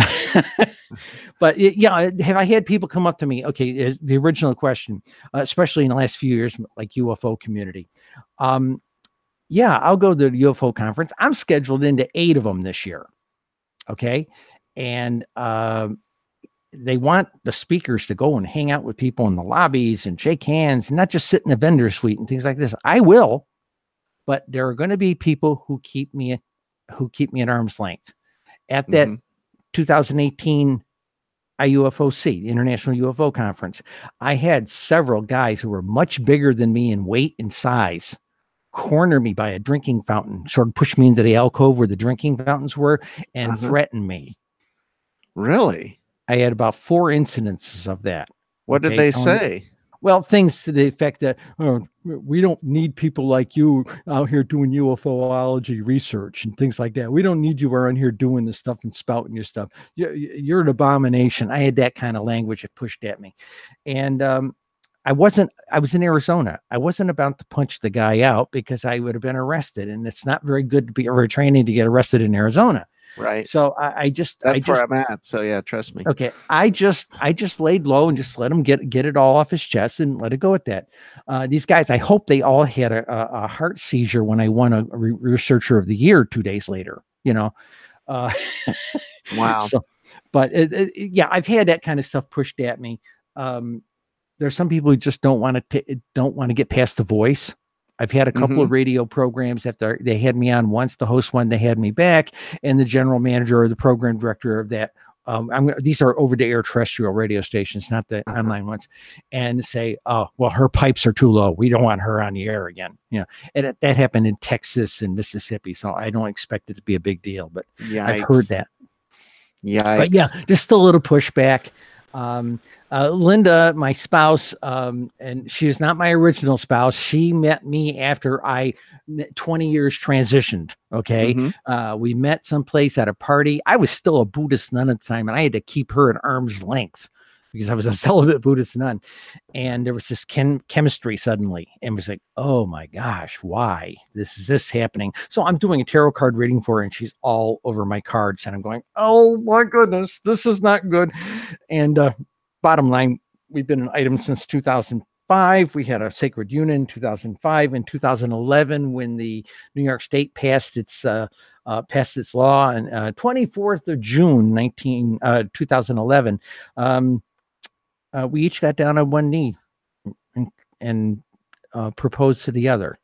but have I had people come up to me? Okay, the original question, especially in the last few years, like UFO community. Yeah, I'll go to the UFO conference. I'm scheduled into 8 of them this year. Okay. And they want the speakers to go and hang out with people in the lobbies and shake hands and not just sit in the vendor suite and things like this. I will, but there are going to be people who keep me at arm's length. At that 2018 IUFOC, the International UFO Conference, I had several guys who were much bigger than me in weight and size corner me by a drinking fountain, sort of push me into the alcove where the drinking fountains were, and threaten me. Really? I had about 4 incidences of that. What did they say? Well, things to the effect that, oh, we don't need people like you out here doing UFOlogy research and things like that. We don't need you around here doing this stuff and spouting your stuff. You're an abomination. I had that kind of language that pushed at me. And I was in Arizona. I wasn't about to punch the guy out because I would have been arrested. And it's not very good to be overtraining to get arrested in Arizona. Right. So that's where I'm at. So yeah, trust me. Okay. I just laid low and just let him get it all off his chest and let it go at that. These guys, I hope they all had a heart seizure when I won a researcher of the year 2 days later, Wow. So, but yeah, I've had that kind of stuff pushed at me. There's some people who just don't want to get past the voice. I've had a couple of radio programs after they had me on once. The host one, they had me back, and the general manager or the program director of that. These are over-the-air terrestrial radio stations, not the online ones, and say, "Oh, well, her pipes are too low. We don't want her on the air again." And that happened in Texas and Mississippi, so I don't expect it to be a big deal. But Yikes. I've heard that. Yeah. But yeah, just a little pushback. Linda, my spouse, and she is not my original spouse. She met me after 20 years transitioned. Okay. We met someplace at a party. I was still a Buddhist nun at the time, and I had to keep her at arm's length because I was a celibate Buddhist nun. And there was this chemistry suddenly, and it was like, oh my gosh, why is this happening? So I'm doing a tarot card reading for her, and she's all over my cards, and I'm going, oh my goodness, this is not good. And bottom line, we've been an item since 2005. We had a sacred union in 2005. In 2011, when the New York State passed its law on 24th of June, 2011, we each got down on one knee and proposed to the other.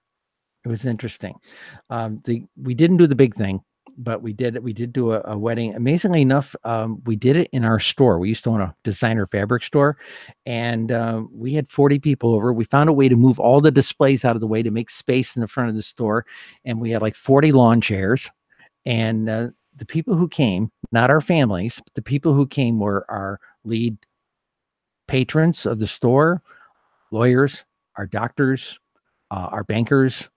It was interesting. We didn't do the big thing, but we did do a wedding. Amazingly enough, we did it in our store. We used to own a designer fabric store, and we had 40 people over. We found a way to move all the displays out of the way to make space in the front of the store. And we had like 40 lawn chairs, and the people who came, not our families, but the people who came were our lead patrons of the store, lawyers, our doctors, our bankers,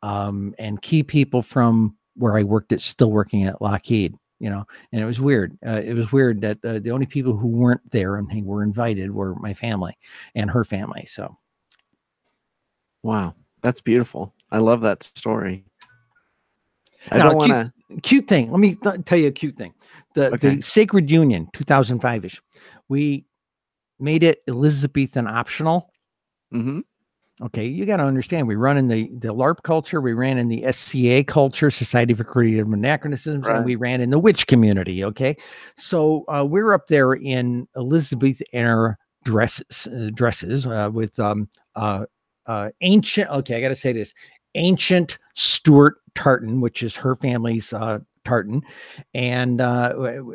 and key people from where I worked at, still working at Lockheed, and it was weird. It was weird that the only people who weren't there and were invited were my family and her family. So Wow, that's beautiful. I love that story. I Now, don't want to. cute thing. Let me tell you a cute thing. The Okay. Sacred Union, 2005-ish. We made it Elizabethan optional. Mm-hmm. Okay, you got to understand, we run in the LARP culture, we ran in the SCA culture, Society for Creative Anachronisms, and Right. we ran in the witch community. Okay, so we're up there in Elizabethan era dresses, with ancient. Okay, I got to say this: ancient Stuart tartan, which is her family's tartan, and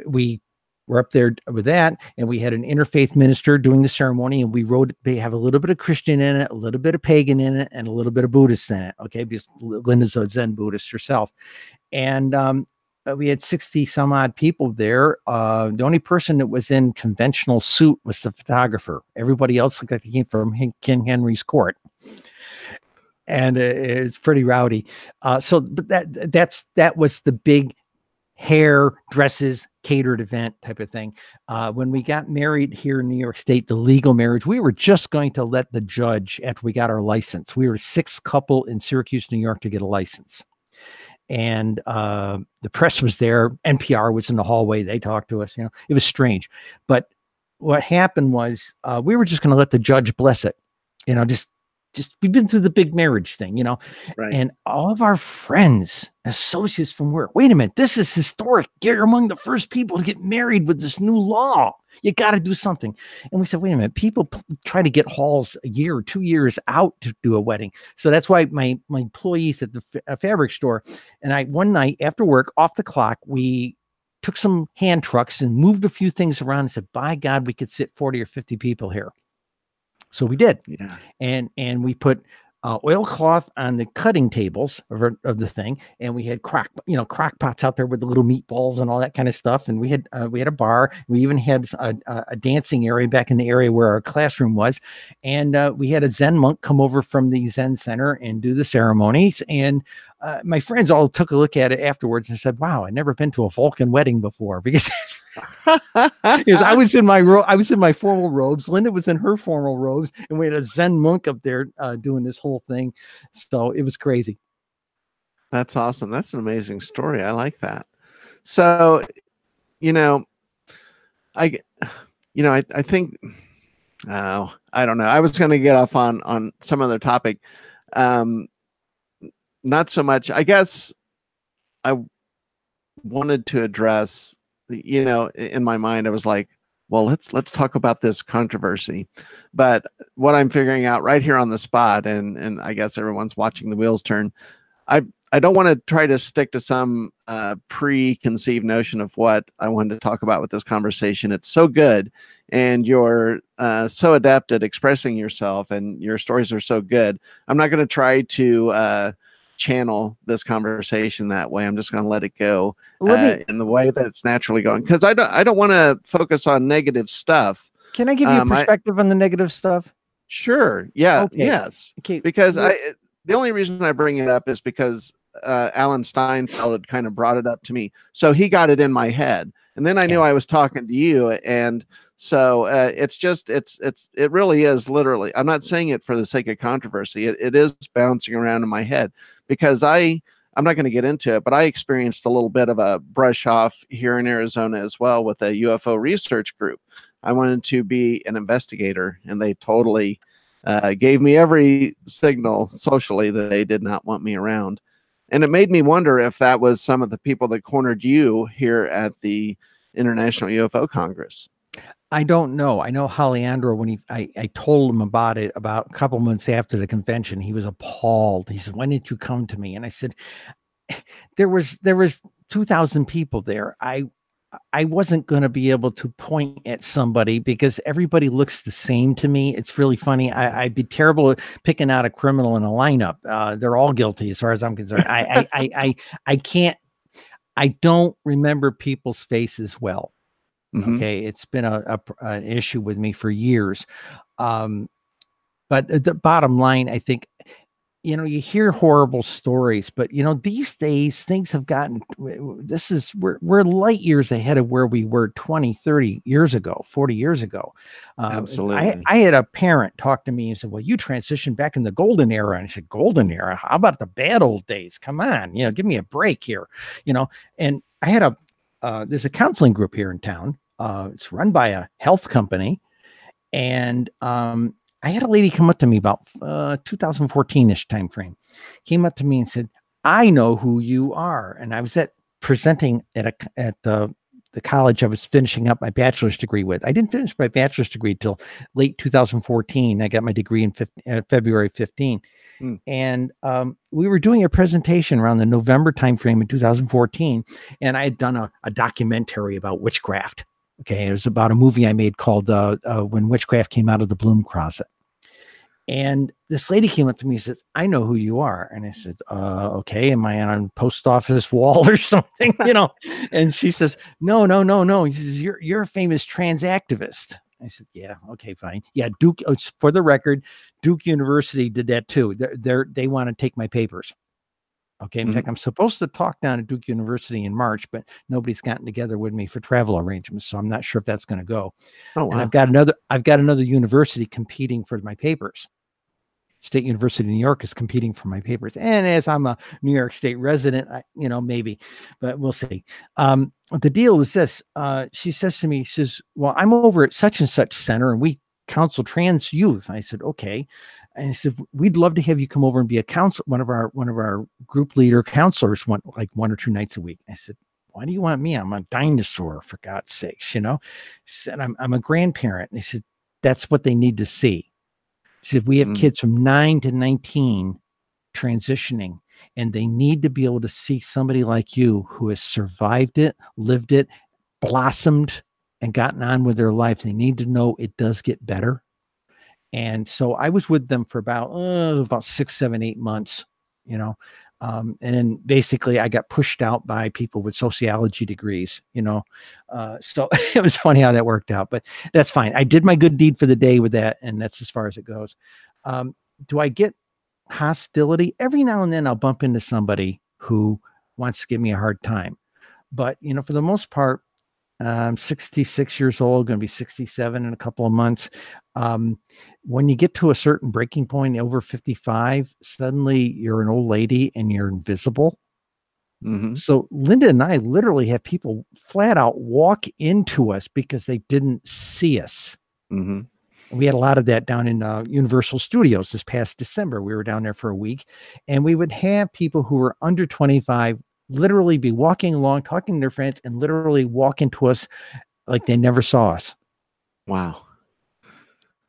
we we're up there with that, and we had an interfaith minister doing the ceremony, and we wrote, they have a little bit of Christian in it, a little bit of pagan in it, and a little bit of Buddhist in it. Okay, because Linda's a Zen Buddhist herself. And we had 60 some odd people there. The only person that was in conventional suit was the photographer. Everybody else looked like they came from King Henry's court. And it's pretty rowdy. But that was the big hair, dresses, catered event type of thing. When we got married here in New York State, the legal marriage, we were just going to let the judge, after we got our license, we were 6th couple in Syracuse, New York to get a license. And the press was there. NPR was in the hallway. They talked to us. It was strange. But what happened was we were just going to let the judge bless it. Just we've been through the big marriage thing, Right. and all of our friends, associates from work, wait a minute, this is historic. You're among the first people to get married with this new law. You got to do something. And we said, wait a minute, people try to get halls a year or 2 years out to do a wedding. So that's why my employees at the fabric store and I, one night after work, off the clock, we took some hand trucks and moved a few things around and said, by God, we could sit 40 or 50 people here. So we did. Yeah. And we put oilcloth on the cutting tables of the thing, and we had crock pots out there with the little meatballs and all that kind of stuff. And we had a bar. We even had a dancing area back in the area where our classroom was, and we had a Zen monk come over from the Zen center and do the ceremonies. And my friends all took a look at it afterwards and said, "Wow, I'd never been to a Vulcan wedding before," because I was in my formal robes. Linda was in her formal robes, and we had a Zen monk up there doing this whole thing. So it was crazy. That's awesome. That's an amazing story. I like that. So, I think, I don't know. I was going to get off on some other topic. Not so much. I guess I wanted to address, in my mind, I was like, well, let's talk about this controversy. But what I'm figuring out right here on the spot, and I guess everyone's watching the wheels turn, I don't want to try to stick to some preconceived notion of what I wanted to talk about with this conversation. It's so good, and you're so adept at expressing yourself, and your stories are so good. I'm not going to try to channel this conversation that way. I'm just going to let it go in the way that it's naturally going, because I don't want to focus on negative stuff. Can I give you a perspective on the negative stuff? Sure. Yeah. Okay. Yes. Okay. Because the only reason I bring it up is because Alan Steinfeld had kind of brought it up to me, so he got it in my head, and then I knew I was talking to you, and so it really is literally. I'm not saying it for the sake of controversy. It is bouncing around in my head because I'm not going to get into it, but I experienced a little bit of a brush off here in Arizona as well with a UFO research group. I wanted to be an investigator, and they totally gave me every signal socially that they did not want me around. And it made me wonder if that was some of the people that cornered you here at the International UFO Congress. I don't know. I know Alejandro, when I told him about it about a couple months after the convention, he was appalled. He said, "Why didn't you come to me?" And I said, there was 2,000 people there. I wasn't going to be able to point at somebody because everybody looks the same to me. It's really funny. I'd be terrible at picking out a criminal in a lineup. They're all guilty as far as I'm concerned. I can't. I don't remember people's faces well. Mm-hmm. Okay, it's been an issue with me for years. But the bottom line, I think, you know, you hear horrible stories, but you know, these days things have gotten, we're light years ahead of where we were 20, 30 years ago, 40 years ago. Absolutely. I had a parent talk to me and said, well, you transitioned back in the golden era. And I said, golden era? How about the bad old days? Come on, you know, give me a break here, you know. And I had there's a counseling group here in town. It's run by a health company. And I had a lady come up to me about 2014-ish time frame, came up to me and said, I know who you are. And I was presenting at the college I was finishing up my bachelor's degree with. I didn't finish my bachelor's degree till late 2014. I got my degree in February 15. And we were doing a presentation around the November timeframe in 2014. And I had done a documentary about witchcraft. Okay. It was about a movie I made called When Witchcraft Came Out of the Bloom Closet. And this lady came up to me and says, I know who you are. And I said, okay, am I on post office wall or something? You know? And she says, no. She says, you're a famous trans activist. I said, yeah, okay, fine. Yeah, Duke, for the record, Duke University did that too. They want to take my papers. Okay. In fact, I'm supposed to talk down at Duke University in March, but nobody's gotten together with me for travel arrangements. So I'm not sure if that's going to go. Oh, wow. And I've got another university competing for my papers. State University of New York is competing for my papers. And as I'm a New York State resident, you know, maybe, but we'll see. The deal is this. She says to me, she says, well, I'm over at such and such center and we counsel trans youth. I said, okay. And I said, we'd love to have you come over and be one of our group leader counselors one or two nights a week. I said, why do you want me? I'm a dinosaur, for God's sakes, you know. She said, I'm a grandparent. And they said, that's what they need to see. She said, we have kids from 9 to 19 transitioning, and they need to be able to see somebody like you who has survived it, lived it, blossomed, and gotten on with their life. They need to know it does get better. And so I was with them for about 6, 7, 8 months, you know. And then basically I got pushed out by people with sociology degrees, you know. So it was funny how that worked out, but that's fine. I did my good deed for the day with that, and that's as far as it goes. Do I get hostility? Every now and then I'll bump into somebody who wants to give me a hard time. But, you know, for the most part, I'm 66 years old, going to be 67 in a couple of months. When you get to a certain breaking point over 55, suddenly you're an old lady and you're invisible. So Linda and I literally have people flat out walk into us because they didn't see us. We had a lot of that down in Universal Studios this past December. We were down there for a week, and we would have people who were under 25 literally be walking along, talking to their friends, and literally walk into us like they never saw us. Wow.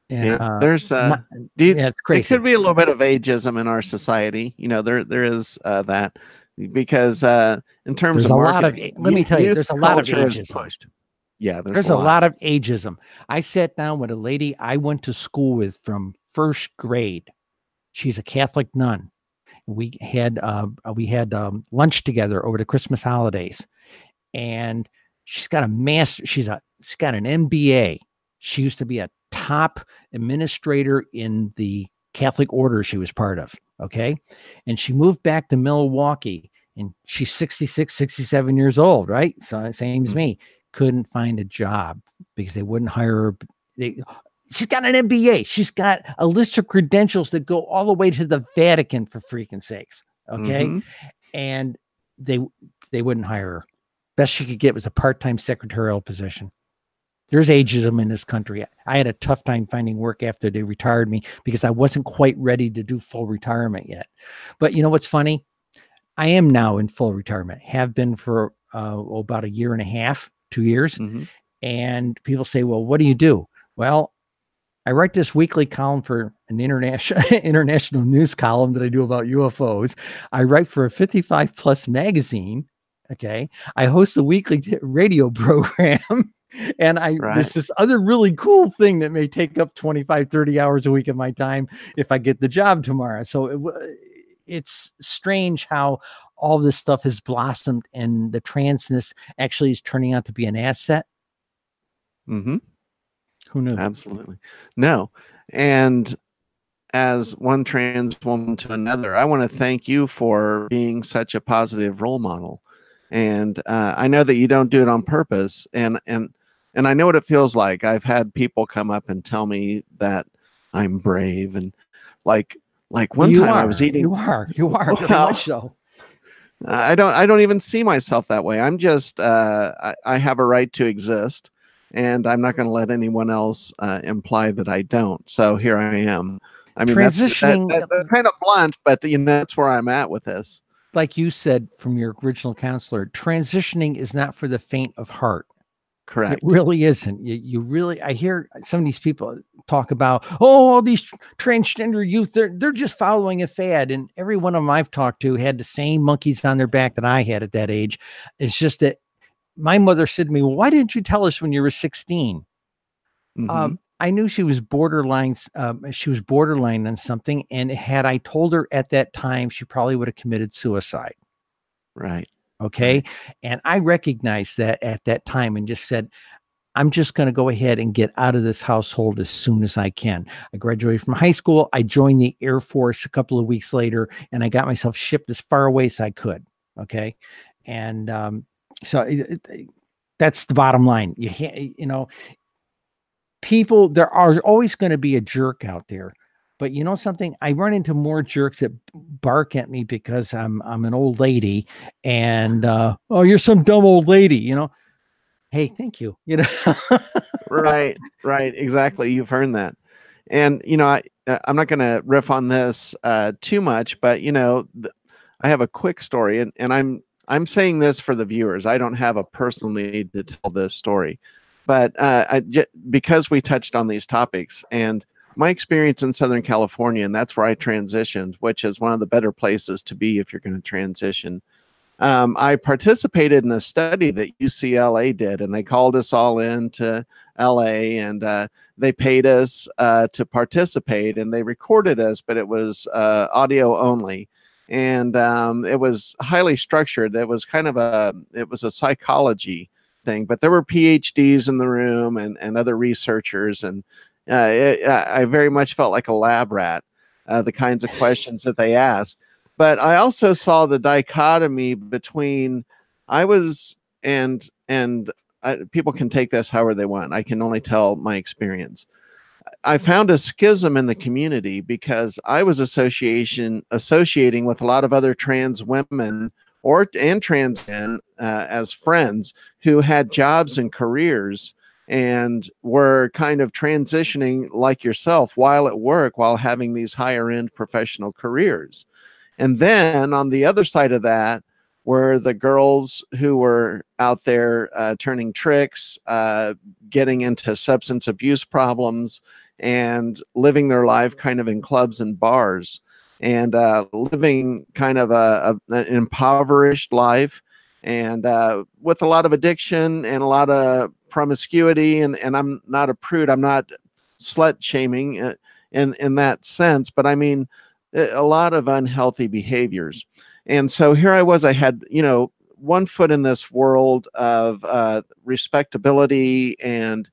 And, yeah, there's it's crazy. It could be a little bit of ageism in our society. You know, there is that, because in terms there's of a lot of, marketing, let me tell you, there's a lot of ageism. Pushed. Yeah, there's a lot of ageism. I sat down with a lady I went to school with from first grade. She's a Catholic nun. We had lunch together over the Christmas holidays, and she's got she's got an MBA. She used to be a top administrator in the Catholic order she was part of. Okay. And she moved back to Milwaukee, and she's 66, 67 years old, right? So same as me. Couldn't find a job because they wouldn't hire her. She's got an MBA. She's got a list of credentials that go all the way to the Vatican, for freaking sakes. Okay. And they wouldn't hire her. Best she could get was a part-time secretarial position. There's ageism in this country. I had a tough time finding work after they retired me because I wasn't quite ready to do full retirement yet. But you know what's funny? I am now in full retirement, have been for about a year and a half, 2 years. And people say, well, what do you do? Well, I write this weekly column for an international news column that I do about UFOs. I write for a 55 plus magazine. Okay. I host a weekly radio program. And there's this other really cool thing that may take up 25, 30 hours a week of my time if I get the job tomorrow. So it's strange how all this stuff has blossomed, and the transness actually is turning out to be an asset. Who knew? Absolutely. No. And as one trans woman to another, I want to thank you for being such a positive role model. And I know that you don't do it on purpose, and I know what it feels like. I've had people come up and tell me that I'm brave, and like one You time I was are, eating. you are very much so. I don't even see myself that way. I'm just I have a right to exist, and I'm not going to let anyone else imply that I don't. So here I am. I mean, Transitioning, that's kind of blunt, but that's where I'm at with this. like you said from your original counselor, transitioning is not for the faint of heart. It Correct. really isn't. You really, I hear some of these people talk about, oh, all these transgender youth, they're just following a fad. And every one of them I've talked to had the same monkeys on their back that I had at that age. It's just that my mother said to me, well, why didn't you tell us when you were 16? Mm-hmm. I knew she was borderline. She was borderline on something. And had I told her at that time, she probably would have committed suicide. Right. Okay. Right. And I recognized that at that time and just said, I'm just going to go ahead and get out of this household as soon as I can. I graduated from high school. I joined the Air Force a couple of weeks later, and I got myself shipped as far away as I could. Okay. And so that's the bottom line. You know, people, there are always going to be a jerk out there. But you know something? I run into more jerks that bark at me because I'm an old lady, and oh, you're some dumb old lady, you know. Hey, thank you. You know, Right. Right. Exactly. You've earned that. And I'm not going to riff on this too much, but I have a quick story, and I'm saying this for the viewers. I don't have a personal need to tell this story, but because we touched on these topics and my experience in Southern California, and that's where I transitioned, which is one of the better places to be if you're going to transition. I participated in a study that UCLA did, and they called us all in to LA, and they paid us to participate, and they recorded us, but it was audio only. And it was highly structured. It was it was a psychology thing, but there were PhDs in the room and other researchers. And I very much felt like a lab rat, the kinds of questions that they asked. But I also saw the dichotomy between I was and people can take this however they want. I can only tell my experience. I found a schism in the community because I was associating with a lot of other trans women and trans men as friends who had jobs and careers and were kind of transitioning like yourself while at work, while having these higher end professional careers. And then on the other side of that were the girls who were out there turning tricks, getting into substance abuse problems, and living their life kind of in clubs and bars, and living kind of an impoverished life, and with a lot of addiction and a lot of promiscuity. And I'm not a prude. I'm not slut shaming in that sense, but I mean, a lot of unhealthy behaviors. And so here I was, I had, one foot in this world of respectability and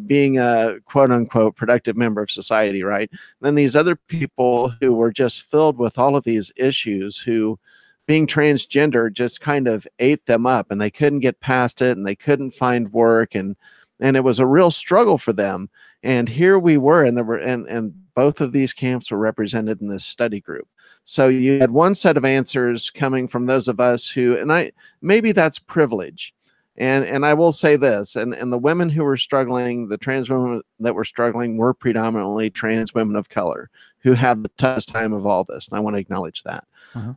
being a quote unquote productive member of society, right? And then these other people who were just filled with all of these issues, who being transgender just kind of ate them up, and they couldn't get past it, and they couldn't find work, and it was a real struggle for them. And here we were, and there were, and both of these camps were represented in this study group. So you had one set of answers coming from those of us who, and maybe that's privilege. And I will say this, and the women who were struggling, the trans women that were struggling, were predominantly trans women of color who have the toughest time of all this. And I want to acknowledge that.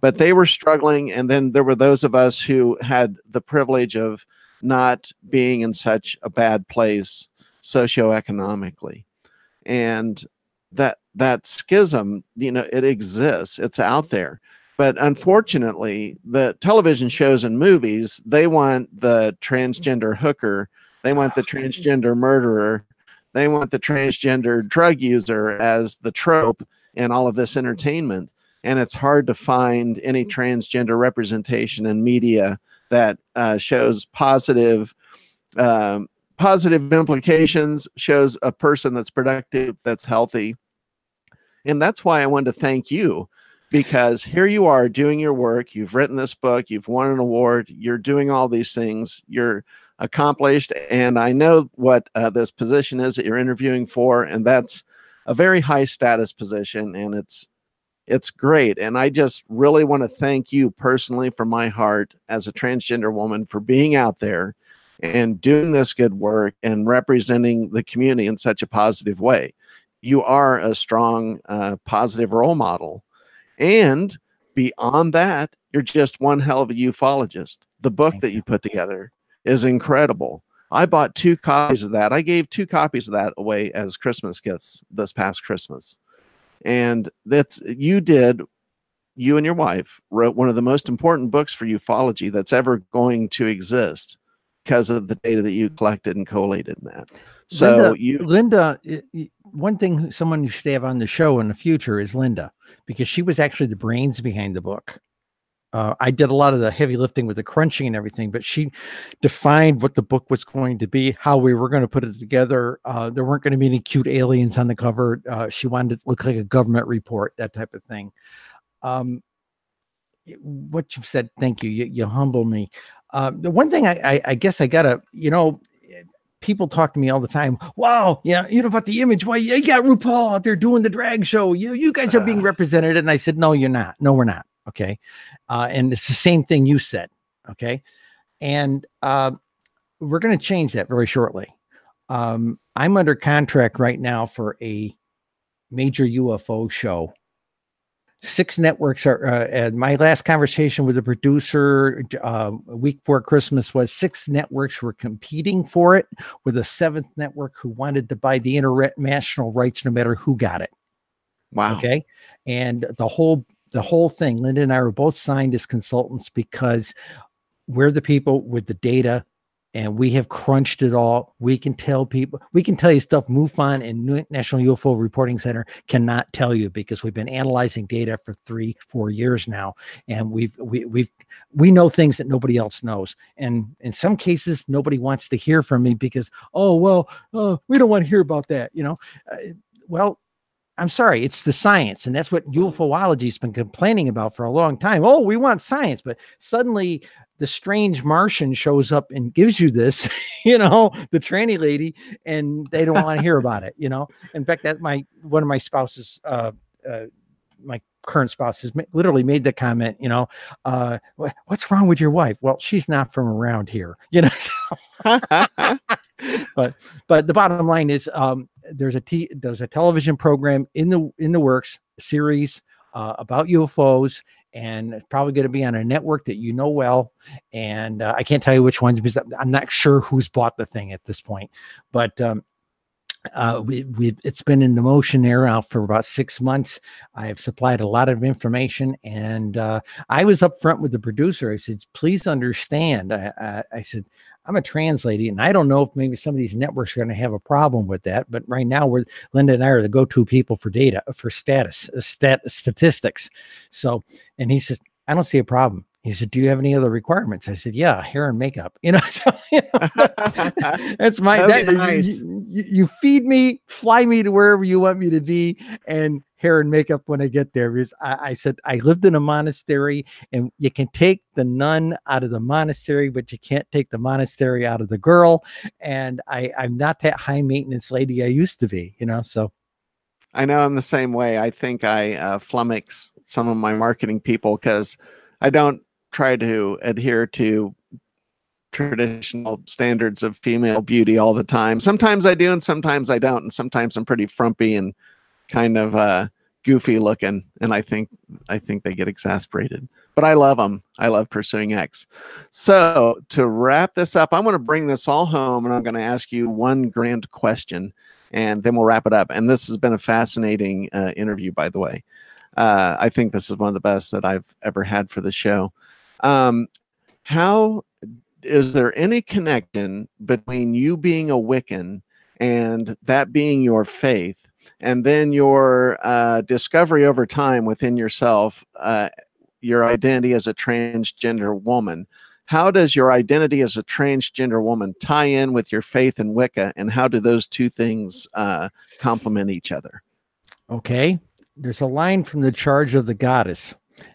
But they were struggling. And then there were those of us who had the privilege of not being in such a bad place socioeconomically. And that schism, it exists, it's out there. But unfortunately, the television shows and movies, they want the transgender hooker, they want the transgender murderer, they want the transgender drug user as the trope in all of this entertainment. And it's hard to find any transgender representation in media that shows positive implications, shows a person that's productive, that's healthy. And that's why I wanted to thank you, because here you are doing your work. You've written this book, you've won an award, you're doing all these things, you're accomplished. And I know what this position is that you're interviewing for, and that's a very high status position, and it's great. And I just really want to thank you personally from my heart as a transgender woman for being out there and doing this good work and representing the community in such a positive way. You are a strong, positive role model. And beyond that, you're just one hell of a ufologist. The book that you put together is incredible. I bought 2 copies of that. I gave 2 copies of that away as Christmas gifts this past Christmas. And you and your wife wrote one of the most important books for ufology that's ever going to exist because of the data that you collected and collated in that. So Linda, one thing someone you should have on the show in the future is Linda, because she was actually the brains behind the book. I did a lot of the heavy lifting with the crunching and everything, but she defined what the book was going to be, how we were going to put it together. There weren't going to be any cute aliens on the cover. She wanted it to look like a government report, that type of thing. What you've said, thank you. You humble me. The one thing I guess I gotta, people talk to me all the time. Wow, yeah, about the image. Why you got RuPaul out there doing the drag show? You guys are being represented. And I said, no, you're not. No, we're not. Okay. And it's the same thing you said. Okay. And we're going to change that very shortly. I'm under contract right now for a major UFO show. 6 networks are, and my last conversation with the producer a week before Christmas was 6 networks were competing for it, with a 7th network who wanted to buy the international rights no matter who got it. Wow. Okay. And the whole thing, Linda and I were both signed as consultants because we're the people with the data, and we have crunched it all. We can tell people, we can tell you stuff MUFON and National UFO Reporting Center cannot tell you, because we've been analyzing data for 3-4 years now. And we know things that nobody else knows. And in some cases, nobody wants to hear from me because, we don't want to hear about that. Well, I'm sorry, it's the science. And that's what ufology has been complaining about for a long time. Oh, we want science. But suddenly the strange Martian shows up and gives you this, the tranny lady, and they don't want to hear about it. In fact, that one of my spouses, my current spouse, has literally made the comment, what's wrong with your wife? Well, she's not from around here, but the bottom line is, there's a television program in the works, series about UFOs, and it's probably going to be on a network that well. And I can't tell you which ones, because I'm not sure who's bought the thing at this point. But it's been in the motion now for about 6 months. I have supplied a lot of information, and I was up front with the producer. I said, please understand. I said, I'm a trans lady, and I don't know if maybe some of these networks are going to have a problem with that. But right now, Linda and I are the go-to people for data, for statistics. So, and he said, I don't see a problem. He said, do you have any other requirements? I said, yeah, hair and makeup. That's nice. You feed me, fly me to wherever you want me to be, and hair and makeup when I get there. Because I said, I lived in a monastery, and you can take the nun out of the monastery, but you can't take the monastery out of the girl. And I'm not that high maintenance lady I used to be, so. I know I'm the same way. I think I flummox some of my marketing people because I don't try to adhere to traditional standards of female beauty all the time. Sometimes I do, and sometimes I don't. And sometimes I'm pretty frumpy and kind of goofy looking, and I think they get exasperated. But I love them. I love pursuing X. So to wrap this up, I'm going to bring this all home, and I'm going to ask you one grand question, and then we'll wrap it up. And this has been a fascinating interview, by the way. I think this is one of the best that I've ever had for the show. How is there any connection between you being a Wiccan and that being your faith, and then your discovery over time within yourself, your identity as a transgender woman? How does your identity as a transgender woman tie in with your faith in Wicca, and how do those two things complement each other? Okay. there's a line from The Charge of the Goddess.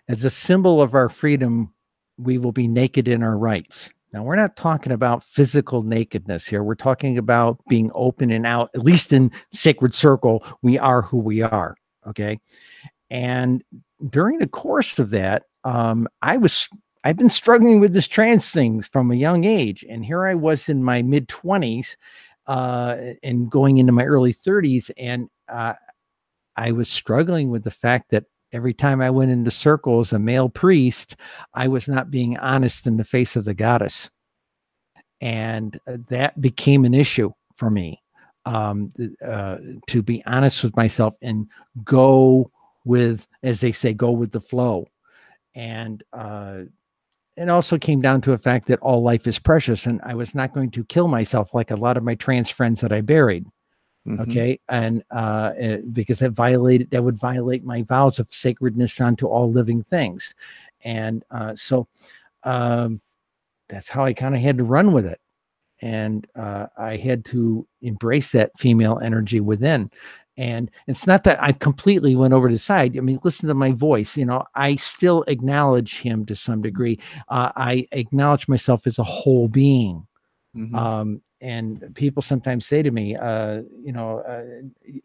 As a symbol of our freedom, we will be naked in our rights. Now, we're not talking about physical nakedness here. We're talking about being open and out, at least in Sacred Circle. We are who we are. Okay. And during the course of that, I've been struggling with this trans thing from a young age. And here I was in my mid 20s and going into my early 30s. And I was struggling with the fact that every time I went into circle as a male priest, I was not being honest in the face of the goddess. And that became an issue for me, to be honest with myself and go with, as they say, go with the flow. And it also came down to a fact that all life is precious, and I was not going to kill myself like a lot of my trans friends that I buried. Okay. And because that would violate my vows of sacredness unto all living things. And so that's how I kind of had to run with it. And I had to embrace that female energy within. And it's not that I completely went over the side. I mean, listen to my voice. You know, I still acknowledge him to some degree. I acknowledge myself as a whole being. And people sometimes say to me,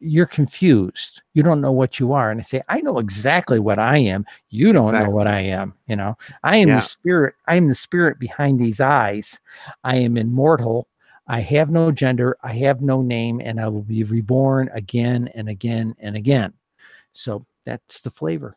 you're confused. You don't know what you are. And I say, I know exactly what I am. You don't know what I am. You know, I am the spirit. I am the spirit behind these eyes. I am immortal. I have no gender. I have no name, and I will be reborn again and again and again. So that's the flavor.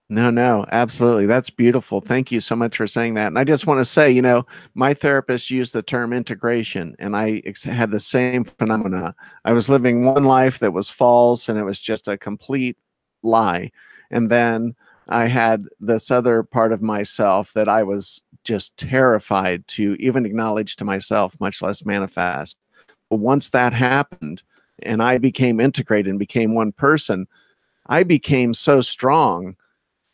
No, absolutely. That's beautiful. Thank you so much for saying that. And I just want to say, you know, my therapist used the term integration, and I had the same phenomena. I was living one life that was false, and it was just a complete lie. And then I had this other part of myself that I was just terrified to even acknowledge to myself, much less manifest. But once that happened and I became integrated and became one person, I became so strong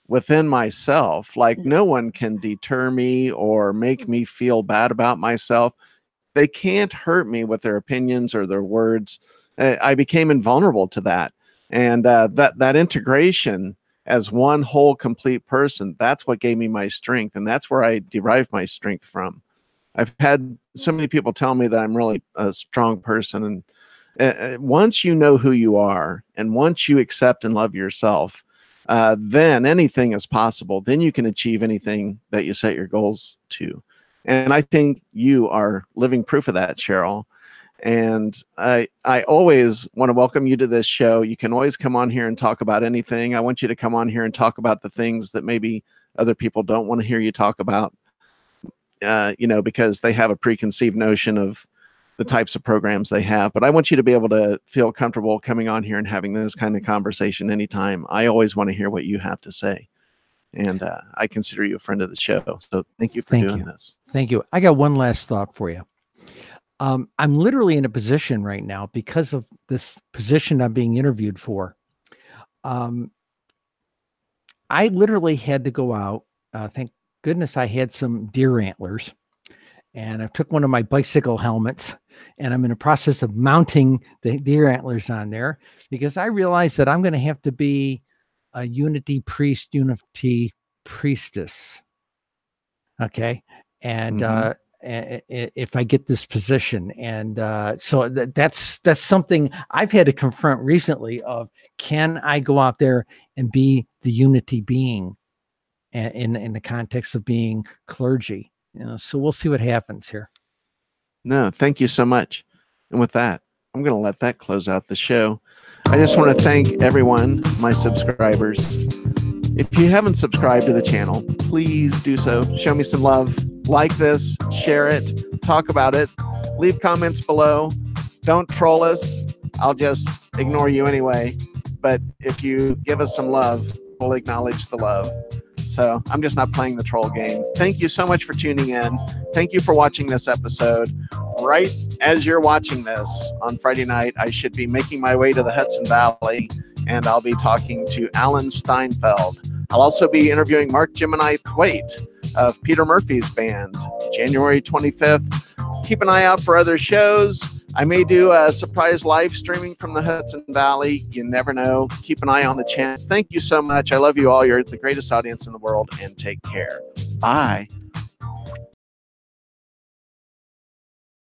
within myself, like no one can deter me or make me feel bad about myself. They can't hurt me with their opinions or their words. I became invulnerable to that. And that integration as one whole complete person, that's what gave me my strength. And that's where I derived my strength from. I've had so many people tell me that I'm really a strong person. And once you know who you are, and once you accept and love yourself, then anything is possible. Then you can achieve anything that you set your goals to. And I think you are living proof of that, Cheryl. And I always want to welcome you to this show. You can always come on here and talk about anything. I want you to come on here and talk about the things that maybe other people don't want to hear you talk about, because they have a preconceived notion of the types of programs they have. But I want you to be able to feel comfortable coming on here and having this kind of conversation anytime. I always want to hear what you have to say. And I consider you a friend of the show. So thank you for doing this. Thank you. I got one last thought for you. I'm literally in a position right now, because of this position I'm being interviewed for. I literally had to go out. Thank goodness I had some deer antlers. And I took one of my bicycle helmets, and I'm in the process of mounting the deer antlers on there, because I realized that I'm going to have to be a unity priest, unity priestess. Okay. And if I get this position, and so that's something I've had to confront recently of, can I go out there and be the unity being in the context of being clergy? So we'll see what happens here. No, thank you so much. And with that, I'm going to let that close out the show. I just want to thank everyone, my subscribers. If you haven't subscribed to the channel, please do so. Show me some love. Like this, share it, talk about it, leave comments below. Don't troll us. I'll just ignore you anyway. But if you give us some love, we'll acknowledge the love. So I'm just not playing the troll game. Thank you so much for tuning in. Thank you for watching this episode. Right as you're watching this on Friday night, I should be making my way to the Hudson Valley, and I'll be talking to Alan Steinfeld. I'll also be interviewing Mark Gemini Thwaite of Peter Murphy's band, January 25th. Keep an eye out for other shows. I may do a surprise live streaming from the Hudson Valley. You never know. Keep an eye on the channel. Thank you so much. I love you all. You're the greatest audience in the world, and take care. Bye.